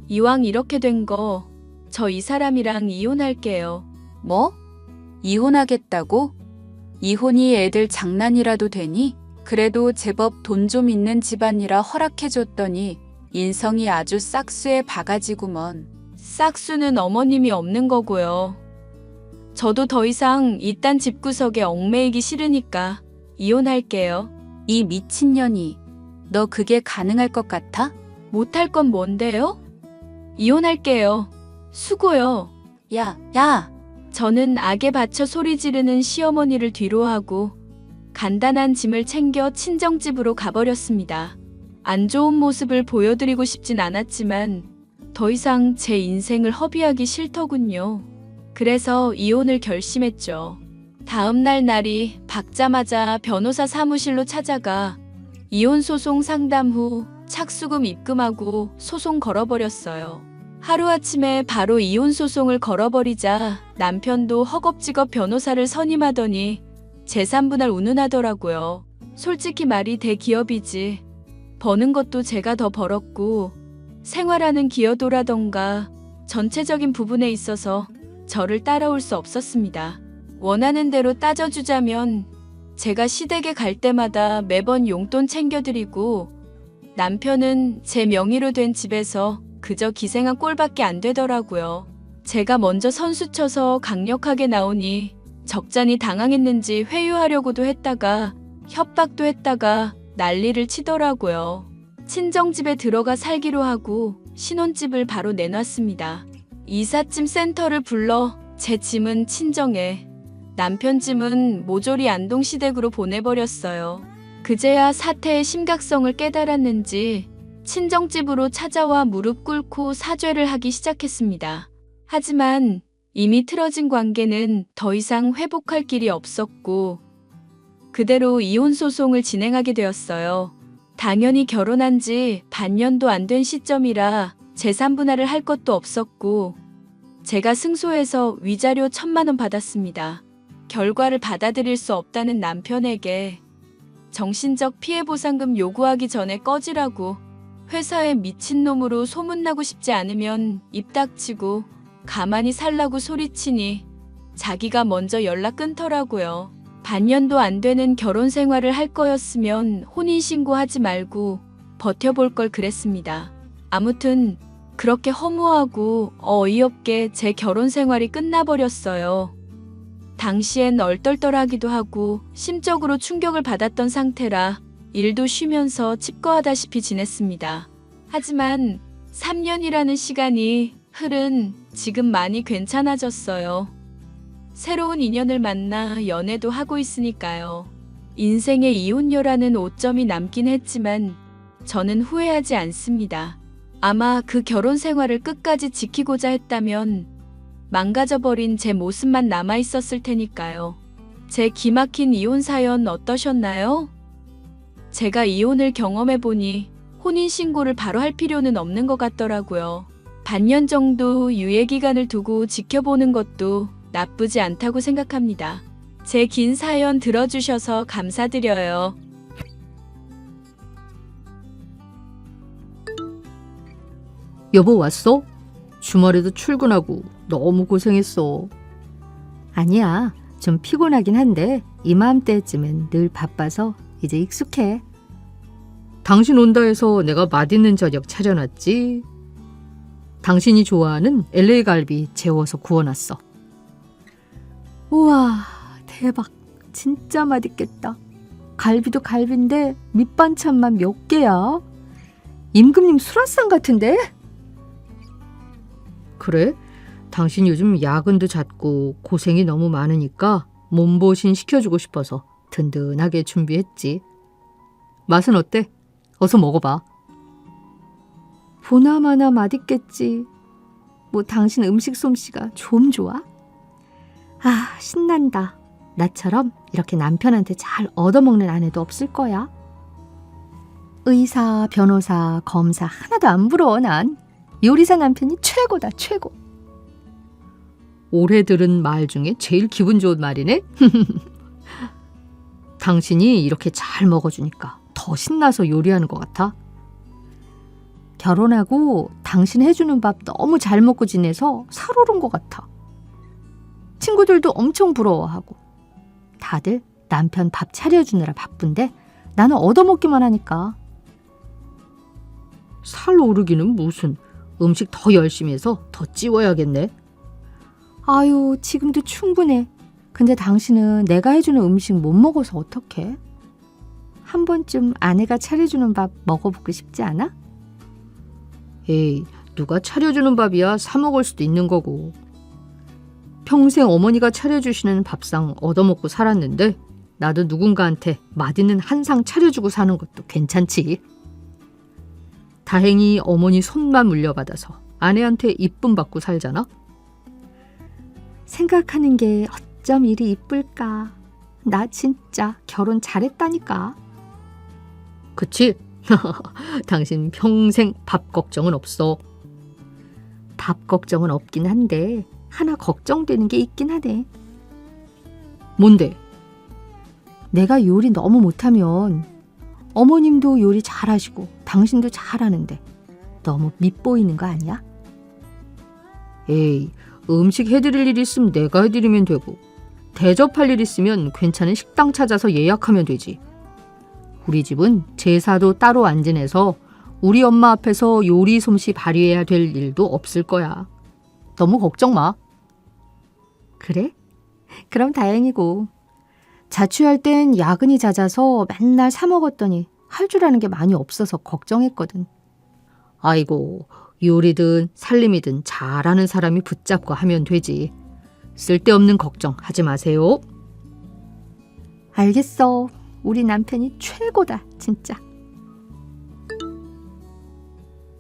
이왕 이렇게 된 거 저 이 사람이랑 이혼할게요. 뭐? 이혼하겠다고? 이혼이 애들 장난이라도 되니? 그래도 제법 돈 좀 있는 집안이라 허락해줬더니 인성이 아주 싹수에 바가지구먼. 싹수는 어머님이 없는 거고요. 저도 더 이상 이딴 집구석에 얽매이기 싫으니까 이혼할게요. 이 미친년이. 너 그게 가능할 것 같아? 못할 건 뭔데요? 이혼할게요. 수고요. 야! 저는 악에 받쳐 소리 지르는 시어머니를 뒤로하고 간단한 짐을 챙겨 친정집으로 가버렸습니다. 안 좋은 모습을 보여드리고 싶진 않았지만 더 이상 제 인생을 허비하기 싫더군요. 그래서 이혼을 결심했죠. 다음 날 날이 밝자마자 변호사 사무실로 찾아가 이혼소송 상담 후 착수금 입금하고 소송 걸어버렸어요. 하루아침에 바로 이혼소송을 걸어버리자 남편도 허겁지겁 변호사를 선임하더니 재산분할 운운하더라고요. 솔직히 말이 대기업이지. 버는 것도 제가 더 벌었고 생활하는 기여도라던가 전체적인 부분에 있어서 저를 따라올 수 없었습니다. 원하는 대로 따져주자면 제가 시댁에 갈 때마다 매번 용돈 챙겨드리고 남편은 제 명의로 된 집에서 그저 기생한 꼴밖에 안 되더라고요. 제가 먼저 선수쳐서 강력하게 나오니 적잖이 당황했는지 회유하려고도 했다가 협박도 했다가 난리를 치더라고요. 친정집에 들어가 살기로 하고 신혼집을 바로 내놨습니다. 이삿짐 센터를 불러 제 짐은 친정에, 남편 짐은 모조리 안동시댁으로 보내버렸어요. 그제야 사태의 심각성을 깨달았는지 친정집으로 찾아와 무릎 꿇고 사죄를 하기 시작했습니다. 하지만 이미 틀어진 관계는 더 이상 회복할 길이 없었고 그대로 이혼소송을 진행하게 되었어요. 당연히 결혼한 지 반년도 안 된 시점이라 재산분할을 할 것도 없었고 제가 승소해서 위자료 1,000만 원 받았습니다. 결과를 받아들일 수 없다는 남편에게 정신적 피해보상금 요구하기 전에 꺼지라고 회사에 미친놈으로 소문나고 싶지 않으면 입 닥치고 가만히 살라고 소리치니 자기가 먼저 연락 끊더라고요. 반년도 안 되는 결혼 생활을 할 거였으면 혼인신고하지 말고 버텨볼 걸 그랬습니다. 아무튼 그렇게 허무하고 어이없게 제 결혼 생활이 끝나버렸어요. 당시엔 얼떨떨하기도 하고 심적으로 충격을 받았던 상태라 일도 쉬면서 칩거하다시피 지냈습니다. 하지만 3년이라는 시간이 흐른 지금 많이 괜찮아졌어요. 새로운 인연을 만나 연애도 하고 있으니까요. 인생에 이혼녀라는 오점이 남긴 했지만 저는 후회하지 않습니다. 아마 그 결혼 생활을 끝까지 지키고자 했다면 망가져버린 제 모습만 남아있었을 테니까요. 제 기막힌 이혼 사연 어떠셨나요? 제가 이혼을 경험해보니 혼인신고를 바로 할 필요는 없는 것 같더라고요. 반년 정도 유예기간을 두고 지켜보는 것도 나쁘지 않다고 생각합니다. 제 긴 사연 들어주셔서 감사드려요. 여보 왔어? 주말에도 출근하고 너무 고생했어. 아니야. 좀 피곤하긴 한데 이맘때쯤엔 늘 바빠서 이제 익숙해. 당신 온다 해서 내가 맛있는 저녁 차려놨지. 당신이 좋아하는 LA 갈비 재워서 구워놨어. 우와, 대박. 진짜 맛있겠다. 갈비도 갈비인데 밑반찬만 몇 개야? 임금님 수라상 같은데? 그래? 당신 요즘 야근도 잦고 고생이 너무 많으니까 몸보신 시켜주고 싶어서 든든하게 준비했지. 맛은 어때? 어서 먹어봐. 보나마나 맛있겠지. 뭐 당신 음식 솜씨가 좀 좋아? 아, 신난다. 나처럼 이렇게 남편한테 잘 얻어먹는 아내도 없을 거야. 의사, 변호사, 검사 하나도 안 부러워 난. 요리사 남편이 최고다, 최고. 올해 들은 말 중에 제일 기분 좋은 말이네. 당신이 이렇게 잘 먹어주니까 더 신나서 요리하는 것 같아. 결혼하고 당신 해주는 밥 너무 잘 먹고 지내서 살오른 것 같아. 친구들도 엄청 부러워하고. 다들 남편 밥 차려주느라 바쁜데 나는 얻어먹기만 하니까. 살 오르기는 무슨. 음식 더 열심히 해서 더 찌워야겠네. 아유, 지금도 충분해. 근데 당신은 내가 해주는 음식 못 먹어서 어떡해? 한 번쯤 아내가 차려주는 밥 먹어보고 싶지 않아? 에이, 누가 차려주는 밥이야 사 먹을 수도 있는 거고. 평생 어머니가 차려주시는 밥상 얻어먹고 살았는데 나도 누군가한테 맛있는 한상 차려주고 사는 것도 괜찮지. 다행히 어머니 손만 물려받아서 아내한테 이쁨 받고 살잖아. 생각하는 게 어쩜 이리 이쁠까. 나 진짜 결혼 잘했다니까. 그치? 당신 평생 밥 걱정은 없어. 밥 걱정은 없긴 한데 하나 걱정되는 게 있긴 하네. 뭔데? 내가 요리 너무 못하면 어머님도 요리 잘하시고 당신도 잘하는데 너무 밉보이는 거 아니야? 에이, 음식 해드릴 일 있으면 내가 해드리면 되고 대접할 일 있으면 괜찮은 식당 찾아서 예약하면 되지. 우리 집은 제사도 따로 안 지내서 우리 엄마 앞에서 요리 솜씨 발휘해야 될 일도 없을 거야. 너무 걱정 마. 그래? 그럼 다행이고. 자취할 땐 야근이 잦아서 맨날 사 먹었더니 할 줄 아는 게 많이 없어서 걱정했거든. 아이고, 요리든 살림이든 잘하는 사람이 붙잡고 하면 되지. 쓸데없는 걱정 하지 마세요. 알겠어. 우리 남편이 최고다, 진짜.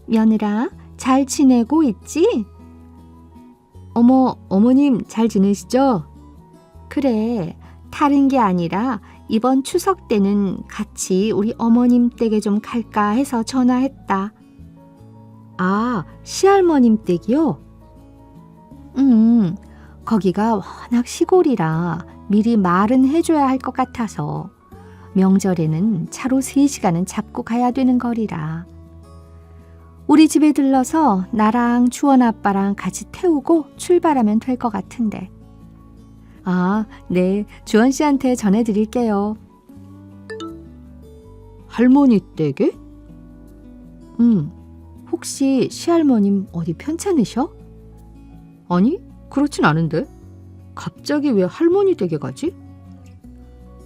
며느라, 잘 지내고 있지? 어머님 잘 지내시죠? 그래, 다른 게 아니라 이번 추석 때는 같이 우리 어머님 댁에 좀 갈까 해서 전화했다. 아, 시할머님 댁이요? 거기가 워낙 시골이라 미리 말은 해줘야 할 것 같아서 명절에는 차로 3시간은 잡고 가야 되는 거리라. 우리 집에 들러서 나랑 주원 아빠랑 같이 태우고 출발하면 될 것 같은데. 아, 네. 주원 씨한테 전해드릴게요. 할머니 댁에? 혹시 시할머님 어디 편찮으셔? 아니, 그렇진 않은데. 갑자기 왜 할머니 댁에 가지?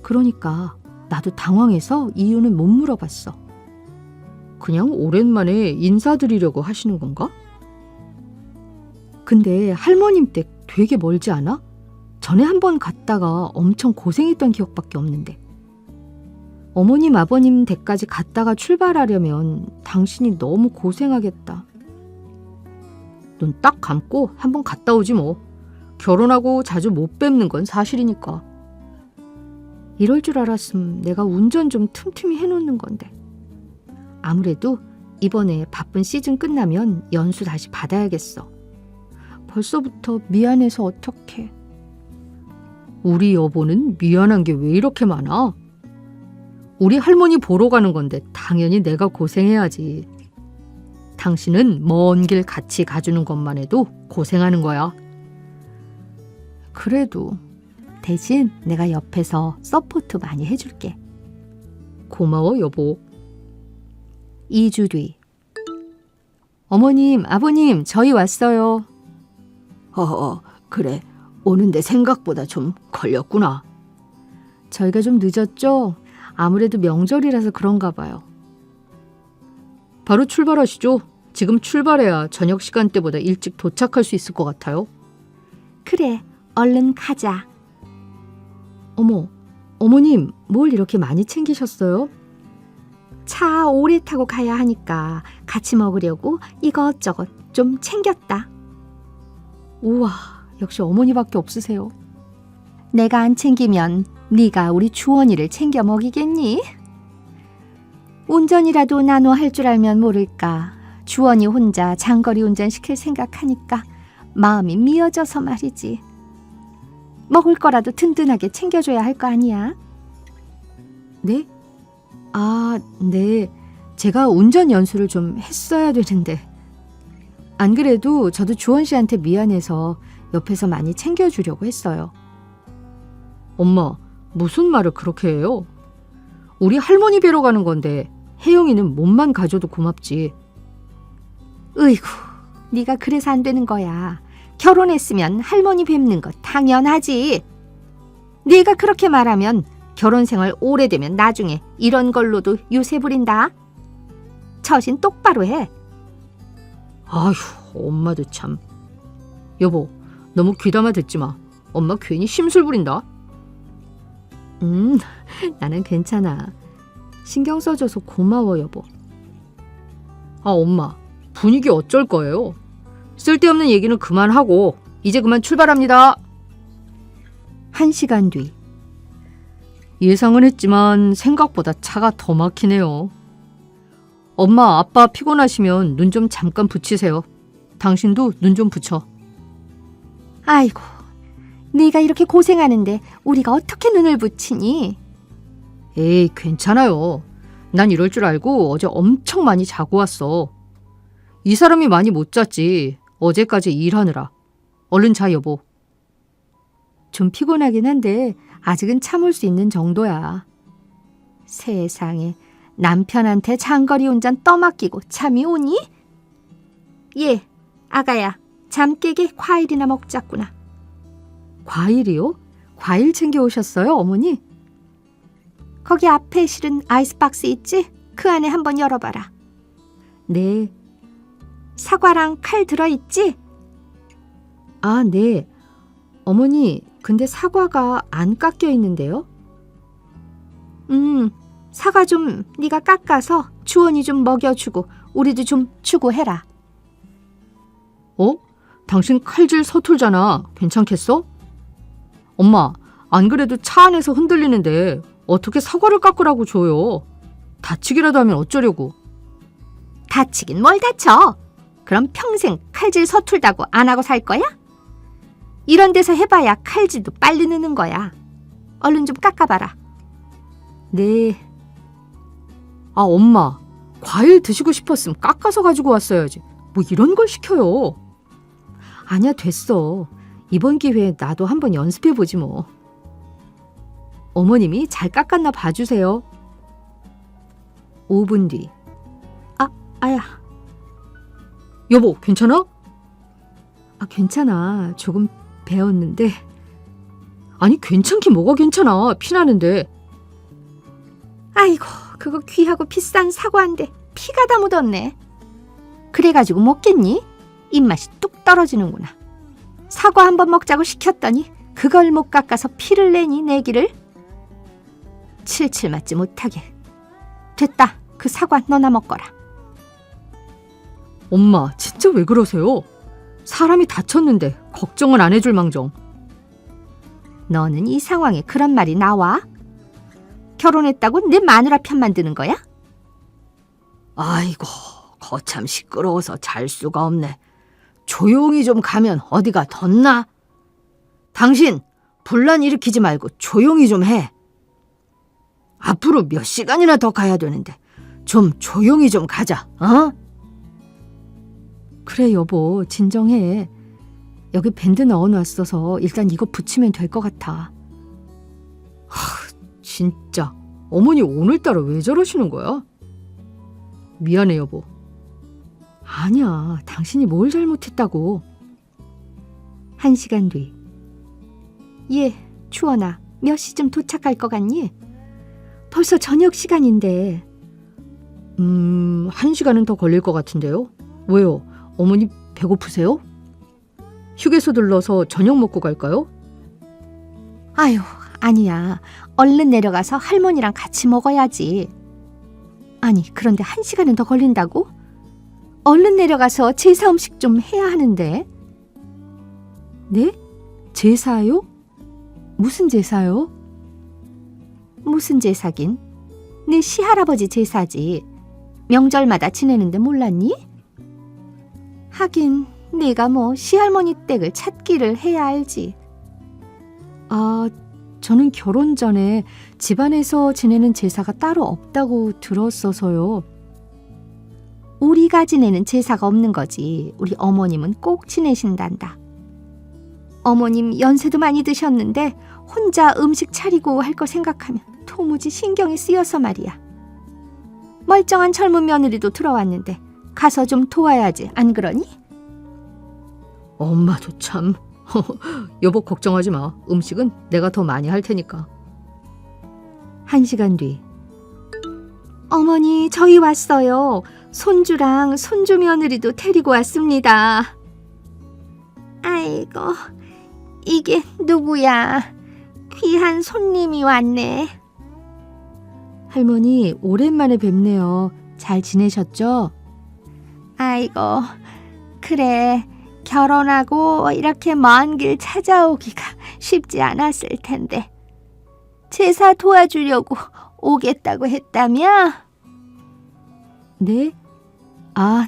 그러니까 나도 당황해서 이유는 못 물어봤어. 그냥 오랜만에 인사드리려고 하시는 건가? 근데 할머님 댁 되게 멀지 않아? 전에 한번 갔다가 엄청 고생했던 기억밖에 없는데. 어머님, 아버님 댁까지 갔다가 출발하려면 당신이 너무 고생하겠다. 눈 딱 감고 한번 갔다 오지 뭐. 결혼하고 자주 못 뵙는 건 사실이니까. 이럴 줄 알았으면 내가 운전 좀 틈틈이 해놓는 건데. 아무래도 이번에 바쁜 시즌 끝나면 연수 다시 받아야겠어. 벌써부터 미안해서 어떡해. 우리 여보는 미안한 게 왜 이렇게 많아? 우리 할머니 보러 가는 건데 당연히 내가 고생해야지. 당신은 먼 길 같이 가주는 것만 해도 고생하는 거야. 그래도 대신 내가 옆에서 서포트 많이 해줄게. 고마워, 여보. 2주 뒤. 어머님, 아버님, 저희 왔어요. 그래. 오는데 생각보다 좀 걸렸구나. 저희가 좀 늦었죠? 아무래도 명절이라서 그런가 봐요. 바로 출발하시죠. 지금 출발해야 저녁 시간대보다 일찍 도착할 수 있을 것 같아요. 그래, 얼른 가자. 어머, 어머님, 뭘 이렇게 많이 챙기셨어요? 차 오래 타고 가야 하니까 같이 먹으려고 이것저것 좀 챙겼다. 우와, 역시 어머니밖에 없으세요. 내가 안 챙기면 네가 우리 주원이를 챙겨 먹이겠니? 운전이라도 나눠 할 줄 알면 모를까. 주원이 혼자 장거리 운전 시킬 생각하니까 마음이 미어져서 말이지. 먹을 거라도 든든하게 챙겨줘야 할 거 아니야? 네? 아, 네. 제가 운전 연수를 좀 했어야 되는데. 안 그래도 저도 주원 씨한테 미안해서 옆에서 많이 챙겨주려고 했어요. 엄마, 무슨 말을 그렇게 해요? 우리 할머니 뵈러 가는 건데 혜영이는 몸만 가져도 고맙지. 으이구, 네가 그래서 안 되는 거야. 결혼했으면 할머니 뵙는 거 당연하지. 네가 그렇게 말하면 결혼 생활 오래되면 나중에 이런 걸로도 유세 부린다. 처신 똑바로 해. 아휴, 엄마도 참. 여보, 너무 귀담아 듣지 마. 엄마 괜히 심술 부린다. 나는 괜찮아. 신경 써줘서 고마워, 여보. 아, 엄마, 분위기 어쩔 거예요? 쓸데없는 얘기는 그만하고 이제 그만 출발합니다. 1시간 뒤. 예상은 했지만 생각보다 차가 더 막히네요. 엄마, 아빠 피곤하시면 눈 좀 잠깐 붙이세요. 당신도 눈 좀 붙여. 아이고, 네가 이렇게 고생하는데 우리가 어떻게 눈을 붙이니? 에이, 괜찮아요. 난 이럴 줄 알고 어제 엄청 많이 자고 왔어. 이 사람이 많이 못 잤지. 어제까지 일하느라. 얼른 자, 여보. 좀 피곤하긴 한데 아직은 참을 수 있는 정도야. 세상에, 남편한테 장거리 운전 떠맡기고 잠이 오니? 예, 아가야, 잠 깨게 과일이나 먹자꾸나. 과일이요? 과일 챙겨 오셨어요, 어머니? 거기 앞에 실은 아이스박스 있지? 그 안에 한번 열어봐라. 네. 사과랑 칼 들어있지? 아, 네. 어머니, 근데 사과가 안 깎여 있는데요? 사과 좀 네가 깎아서 주원이 좀 먹여주고 우리도 좀 주고 해라. 어? 당신 칼질 서툴잖아. 괜찮겠어? 엄마, 안 그래도 차 안에서 흔들리는데 어떻게 사과를 깎으라고 줘요? 다치기라도 하면 어쩌려고? 다치긴 뭘 다쳐? 그럼 평생 칼질 서툴다고 안 하고 살 거야? 이런 데서 해봐야 칼질도 빨리 느는 거야. 얼른 좀 깎아봐라. 네. 아, 엄마, 과일 드시고 싶었으면 깎아서 가지고 왔어야지. 뭐 이런 걸 시켜요. 아니야, 됐어. 이번 기회에 나도 한번 연습해보지 뭐. 어머님이 잘 깎았나 봐주세요. 5분 뒤. 아야. 여보, 괜찮아? 괜찮아. 조금 배웠는데. 아니, 괜찮긴 뭐가 괜찮아. 피나는데. 아이고, 그거 귀하고 비싼 사과인데 피가 다 묻었네. 그래가지고 먹겠니? 입맛이 뚝 떨어지는구나. 사과 한번 먹자고 시켰더니 그걸 못 깎아서 피를 내니 내기를. 칠칠 맞지 못하게. 됐다. 그 사과 너나 먹거라. 엄마, 진짜 왜 그러세요? 사람이 다쳤는데 걱정은 안 해줄 망정. 너는 이 상황에 그런 말이 나와? 결혼했다고 내 마누라 편만 드는 거야? 아이고, 거참 시끄러워서 잘 수가 없네. 조용히 좀 가면 어디가 덧나? 당신 분란 일으키지 말고 조용히 좀 해. 앞으로 몇 시간이나 더 가야 되는데 좀 조용히 좀 가자, 어? 그래 여보, 진정해. 여기 밴드 넣어놨어서 일단 이거 붙이면 될 것 같아. 진짜 어머니 오늘따라 왜 저러시는 거야? 미안해 여보. 아니야, 당신이 뭘 잘못했다고. 1시간 뒤. 예, 추원아, 몇 시쯤 도착할 것 같니? 벌써 저녁 시간인데. 1시간은 더 걸릴 것 같은데요? 왜요? 어머니 배고프세요? 휴게소 들러서 저녁 먹고 갈까요? 아유, 아니야. 얼른 내려가서 할머니랑 같이 먹어야지. 아니, 그런데 1시간은 더 걸린다고? 얼른 내려가서 제사 음식 좀 해야 하는데. 네? 제사요? 무슨 제사요? 무슨 제사긴? 네 시할아버지 제사지. 명절마다 지내는데 몰랐니? 하긴 네가 뭐 시할머니 댁을 찾기를 해야 알지. 저는 결혼 전에 집안에서 지내는 제사가 따로 없다고 들었어서요. 우리가 지내는 제사가 없는 거지. 우리 어머님은 꼭 지내신단다. 어머님 연세도 많이 드셨는데 혼자 음식 차리고 할 거 생각하면 도무지 신경이 쓰여서 말이야. 멀쩡한 젊은 며느리도 들어왔는데 가서 좀 도와야지, 안 그러니? 엄마도 참. 여보 걱정하지 마. 음식은 내가 더 많이 할 테니까. 1시간 뒤. 어머니, 저희 왔어요. 손주랑 손주 며느리도 데리고 왔습니다. 아이고, 이게 누구야? 귀한 손님이 왔네. 할머니, 오랜만에 뵙네요. 잘 지내셨죠? 아이고, 그래. 결혼하고 이렇게 먼 길 찾아오기가 쉽지 않았을 텐데. 제사 도와주려고 오겠다고 했다며? 네?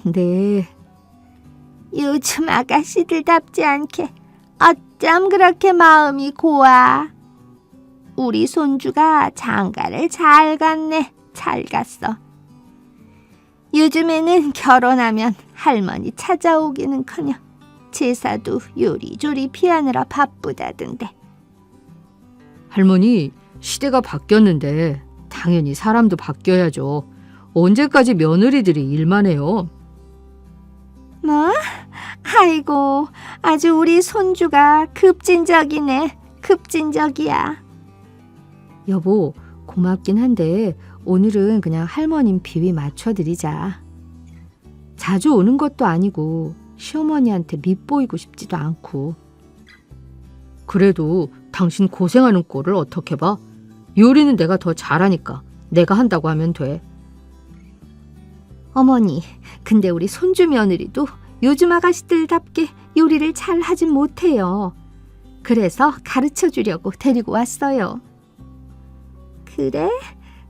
네. 요즘 아가씨들답지 않게 어쩜 그렇게 마음이 고와. 우리 손주가 장가를 잘 갔네. 잘 갔어. 요즘에는 결혼하면 할머니 찾아오기는커녕 제사도 요리조리 피하느라 바쁘다던데. 할머니, 시대가 바뀌었는데 당연히 사람도 바뀌어야죠. 언제까지 며느리들이 일만 해요? 뭐? 아이고, 아주 우리 손주가 급진적이네. 급진적이야. 여보, 고맙긴 한데 오늘은 그냥 할머님 비위 맞춰드리자. 자주 오는 것도 아니고 시어머니한테 밉보이고 싶지도 않고. 그래도 당신 고생하는 꼴을 어떻게 봐? 요리는 내가 더 잘하니까 내가 한다고 하면 돼. 어머니, 근데 우리 손주 며느리도 요즘 아가씨들답게 요리를 잘 하진 못해요. 그래서 가르쳐 주려고 데리고 왔어요. 그래?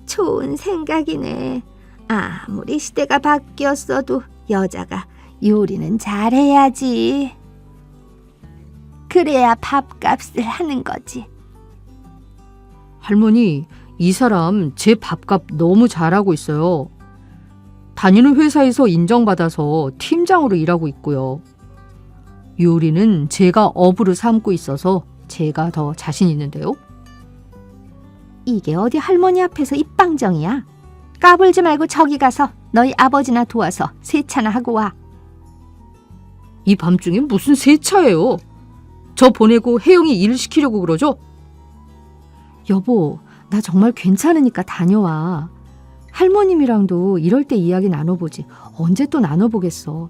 좋은 생각이네. 아무리 시대가 바뀌었어도 여자가 요리는 잘해야지. 그래야 밥값을 하는 거지. 할머니, 이 사람 제 밥값 너무 잘하고 있어요. 다니는 회사에서 인정받아서 팀장으로 일하고 있고요. 요리는 제가 업으로 삼고 있어서 제가 더 자신 있는데요. 이게 어디 할머니 앞에서 입방정이야. 까불지 말고 저기 가서 너희 아버지나 도와서 세차나 하고 와. 이 밤중에 무슨 세차예요? 저 보내고 혜영이 일 시키려고 그러죠? 여보, 나 정말 괜찮으니까 다녀와. 할머님이랑도 이럴 때 이야기 나눠보지. 언제 또 나눠보겠어.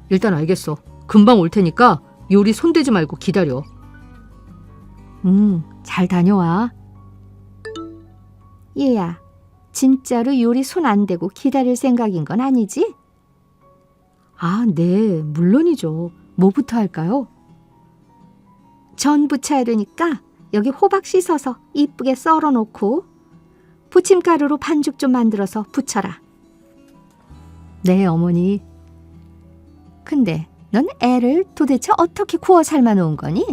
일단 알겠어. 금방 올 테니까 요리 손대지 말고 기다려. 잘 다녀와. 얘야, 진짜로 요리 손 안 대고 기다릴 생각인 건 아니지? 아, 네, 물론이죠. 뭐부터 할까요? 전 부쳐야 되니까 여기 호박 씻어서 이쁘게 썰어 놓고 부침가루로 반죽 좀 만들어서 부쳐라. 네, 어머니. 근데 넌 애를 도대체 어떻게 구워 삶아 놓은 거니?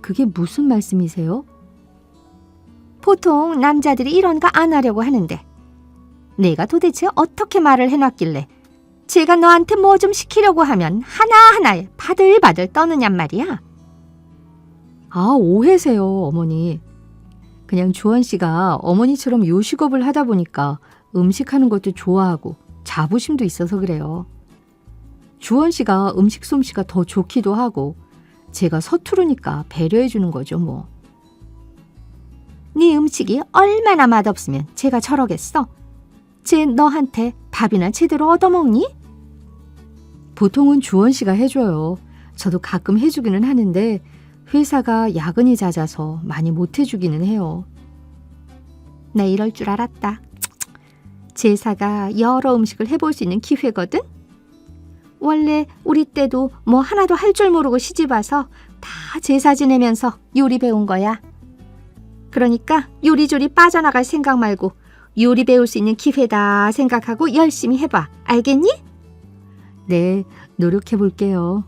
그게 무슨 말씀이세요? 보통 남자들이 이런 거 안 하려고 하는데 내가 도대체 어떻게 말을 해놨길래 제가 너한테 뭐 좀 시키려고 하면 하나하나에 바들바들 떠느냔 말이야. 아, 오해세요, 어머니. 그냥 주원 씨가 어머니처럼 요식업을 하다 보니까 음식하는 것도 좋아하고 자부심도 있어서 그래요. 주원 씨가 음식 솜씨가 더 좋기도 하고 제가 서투르니까 배려해 주는 거죠, 뭐. 네 음식이 얼마나 맛없으면 제가 저러겠어? 쟤 너한테 밥이나 제대로 얻어먹니? 보통은 주원 씨가 해줘요. 저도 가끔 해주기는 하는데 회사가 야근이 잦아서 많이 못 해주기는 해요. 나 이럴 줄 알았다. 제사가 여러 음식을 해볼 수 있는 기회거든? 원래 우리 때도 뭐 하나도 할 줄 모르고 시집 와서 다 제사 지내면서 요리 배운 거야. 그러니까 요리조리 빠져나갈 생각 말고 요리 배울 수 있는 기회다 생각하고 열심히 해봐. 알겠니? 네, 노력해 볼게요.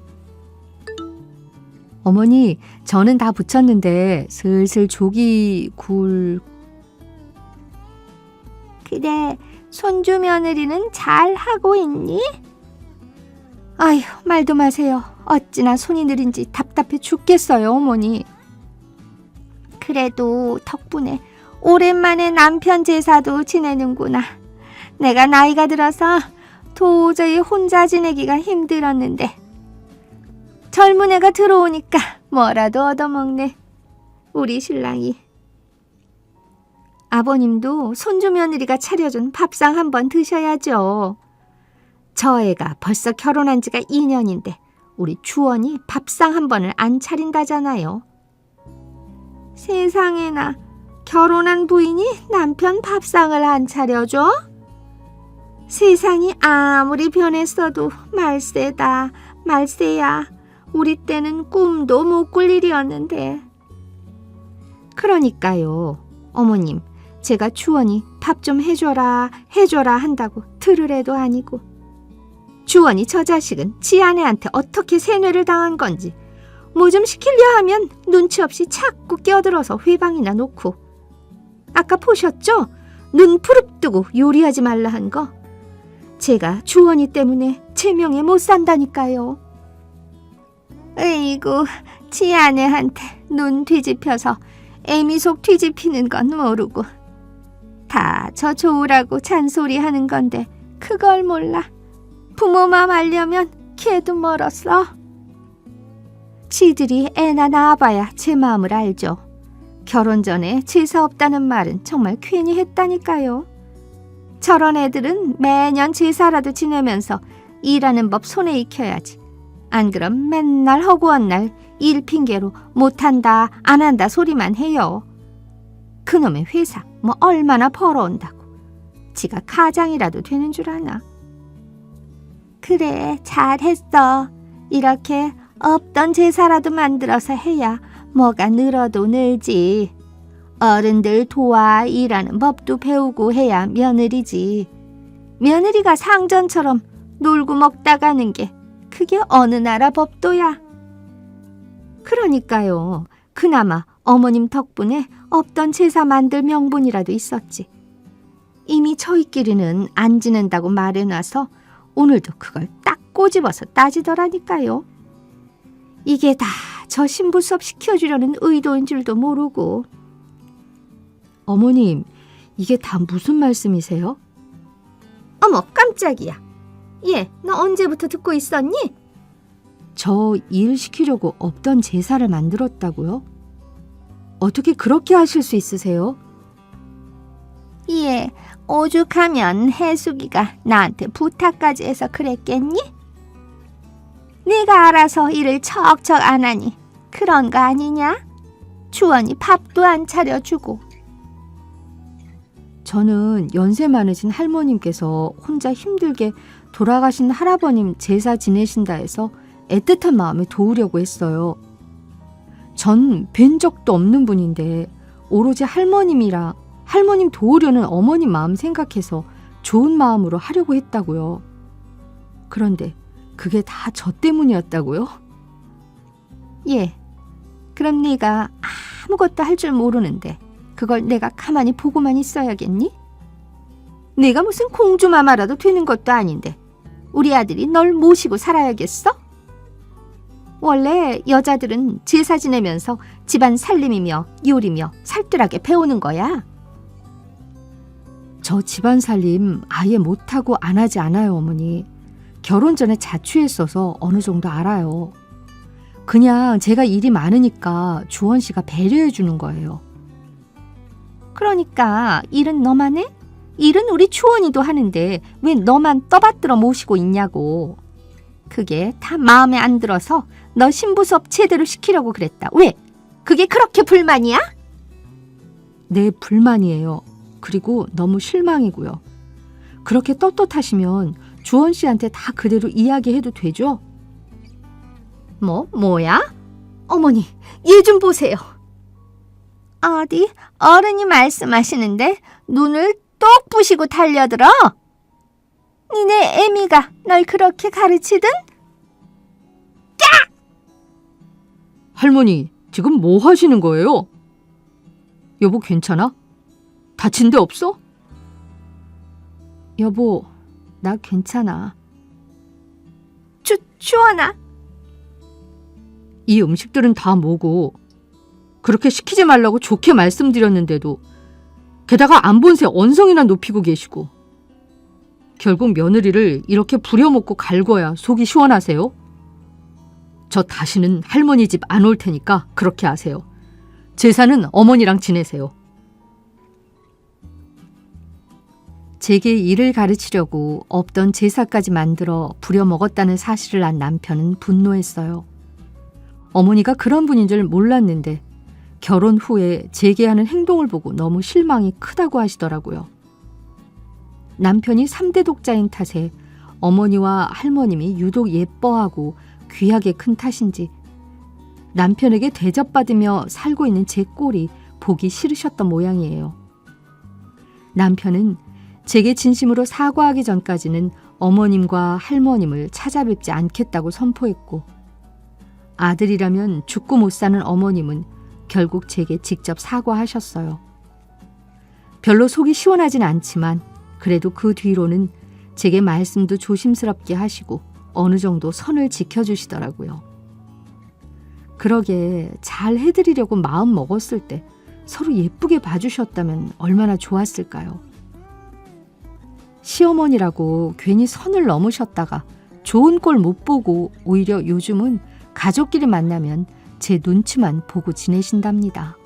어머니, 저는 다 부쳤는데 슬슬 조기 굴... 그래, 손주 며느리는 잘 하고 있니? 아휴, 말도 마세요. 어찌나 손이 느린지 답답해 죽겠어요, 어머니. 그래도 덕분에 오랜만에 남편 제사도 지내는구나. 내가 나이가 들어서 도저히 혼자 지내기가 힘들었는데 젊은 애가 들어오니까 뭐라도 얻어먹네. 우리 신랑이. 아버님도 손주 며느리가 차려준 밥상 한번 드셔야죠. 저 애가 벌써 결혼한 지가 2년인데 우리 주원이 밥상 한 번을 안 차린다잖아요. 세상에나, 결혼한 부인이 남편 밥상을 안 차려줘? 세상이 아무리 변했어도 말세다, 말세야. 우리 때는 꿈도 못 꿀 일이었는데. 그러니까요, 어머님, 제가 주원이 밥 좀 해줘라 한다고 들을 애도 아니고. 주원이 저 자식은 지 아내한테 어떻게 세뇌를 당한 건지 뭐 좀 시키려 하면 눈치 없이 자꾸 끼어들어서 회방이나 놓고. 아까 보셨죠? 눈 부릅뜨고 요리하지 말라 한 거. 제가 주원이 때문에 제 명예 못 산다니까요. 에이구, 지 아내한테 눈 뒤집혀서 애미 속 뒤집히는 건 모르고 다 저 좋으라고 잔소리하는 건데 그걸 몰라. 부모 맘 알려면 걔도 멀었어. 지들이 애나 낳아봐야 제 마음을 알죠. 결혼 전에 제사 없다는 말은 정말 괜히 했다니까요. 저런 애들은 매년 제사라도 지내면서 일하는 법 손에 익혀야지. 안 그럼 맨날 허구한 날 일 핑계로 못한다 안 한다 소리만 해요. 그놈의 회사 뭐 얼마나 벌어온다고. 지가 가장이라도 되는 줄 아나. 그래, 잘했어. 이렇게 없던 제사라도 만들어서 해야 뭐가 늘어도 늘지. 어른들 도와 일하는 법도 배우고 해야 며느리지. 며느리가 상전처럼 놀고 먹다 가는 게 그게 어느 나라 법도야. 그러니까요. 그나마 어머님 덕분에 없던 제사 만들 명분이라도 있었지. 이미 저희끼리는 안 지낸다고 말해놔서 오늘도 그걸 딱 꼬집어서 따지더라니까요. 이게 다 저 신부 수업 시켜주려는 의도인 줄도 모르고. 어머님, 이게 다 무슨 말씀이세요? 어머, 깜짝이야. 얘, 너 언제부터 듣고 있었니? 저 일 시키려고 없던 제사를 만들었다고요? 어떻게 그렇게 하실 수 있으세요? 얘, 오죽하면 해숙이가 나한테 부탁까지 해서 그랬겠니? 내가 알아서 일을 척척 안 하니 그런 거 아니냐? 주원이 밥도 안 차려주고. 저는 연세 많으신 할머님께서 혼자 힘들게 돌아가신 할아버님 제사 지내신다 해서 애틋한 마음에 도우려고 했어요. 전 뵌 적도 없는 분인데 오로지 할머님이라 할머님 도우려는 어머님 마음 생각해서 좋은 마음으로 하려고 했다고요. 그런데 그게 다 저 때문이었다고요? 예, 그럼 네가 아무것도 할 줄 모르는데 그걸 내가 가만히 보고만 있어야겠니? 내가 무슨 공주마마라도 되는 것도 아닌데 우리 아들이 널 모시고 살아야겠어? 원래 여자들은 제사 지내면서 집안 살림이며 요리며 살뜰하게 배우는 거야. 저 집안 살림 아예 못하고 안 하지 않아요, 어머니. 결혼 전에 자취했어서 어느 정도 알아요. 그냥 제가 일이 많으니까 주원 씨가 배려해 주는 거예요. 그러니까 일은 너만 해? 일은 우리 주원이도 하는데 왜 너만 떠받들어 모시고 있냐고. 그게 다 마음에 안 들어서 너 신부 수업 제대로 시키려고 그랬다. 왜? 그게 그렇게 불만이야? 네, 불만이에요. 그리고 너무 실망이고요. 그렇게 떳떳하시면 주원 씨한테 다 그대로 이야기해도 되죠? 뭐야? 어머니, 얘 좀 보세요. 어디 어른이 말씀하시는데 눈을 똑 부시고 달려들어? 니네 애미가 널 그렇게 가르치든? 할머니, 지금 뭐 하시는 거예요? 여보, 괜찮아? 다친 데 없어? 여보, 나 괜찮아. 주원아. 이 음식들은 다 뭐고 그렇게 시키지 말라고 좋게 말씀드렸는데도 게다가 안 본 새 언성이나 높이고 계시고 결국 며느리를 이렇게 부려먹고 갈궈야 속이 시원하세요? 저 다시는 할머니 집 안 올 테니까 그렇게 하세요. 제사는 어머니랑 지내세요. 제게 일을 가르치려고 없던 제사까지 만들어 부려먹었다는 사실을 안 남편은 분노했어요. 어머니가 그런 분인 줄 몰랐는데 결혼 후에 제게 하는 행동을 보고 너무 실망이 크다고 하시더라고요. 남편이 3대 독자인 탓에 어머니와 할머님이 유독 예뻐하고 귀하게 큰 탓인지 남편에게 대접받으며 살고 있는 제 꼴이 보기 싫으셨던 모양이에요. 남편은 제게 진심으로 사과하기 전까지는 어머님과 할머님을 찾아뵙지 않겠다고 선포했고 아들이라면 죽고 못 사는 어머님은 결국 제게 직접 사과하셨어요. 별로 속이 시원하진 않지만 그래도 그 뒤로는 제게 말씀도 조심스럽게 하시고 어느 정도 선을 지켜주시더라고요. 그러게 잘 해드리려고 마음 먹었을 때 서로 예쁘게 봐주셨다면 얼마나 좋았을까요? 시어머니라고 괜히 선을 넘으셨다가 좋은 꼴 못 보고 오히려 요즘은 가족끼리 만나면 제 눈치만 보고 지내신답니다.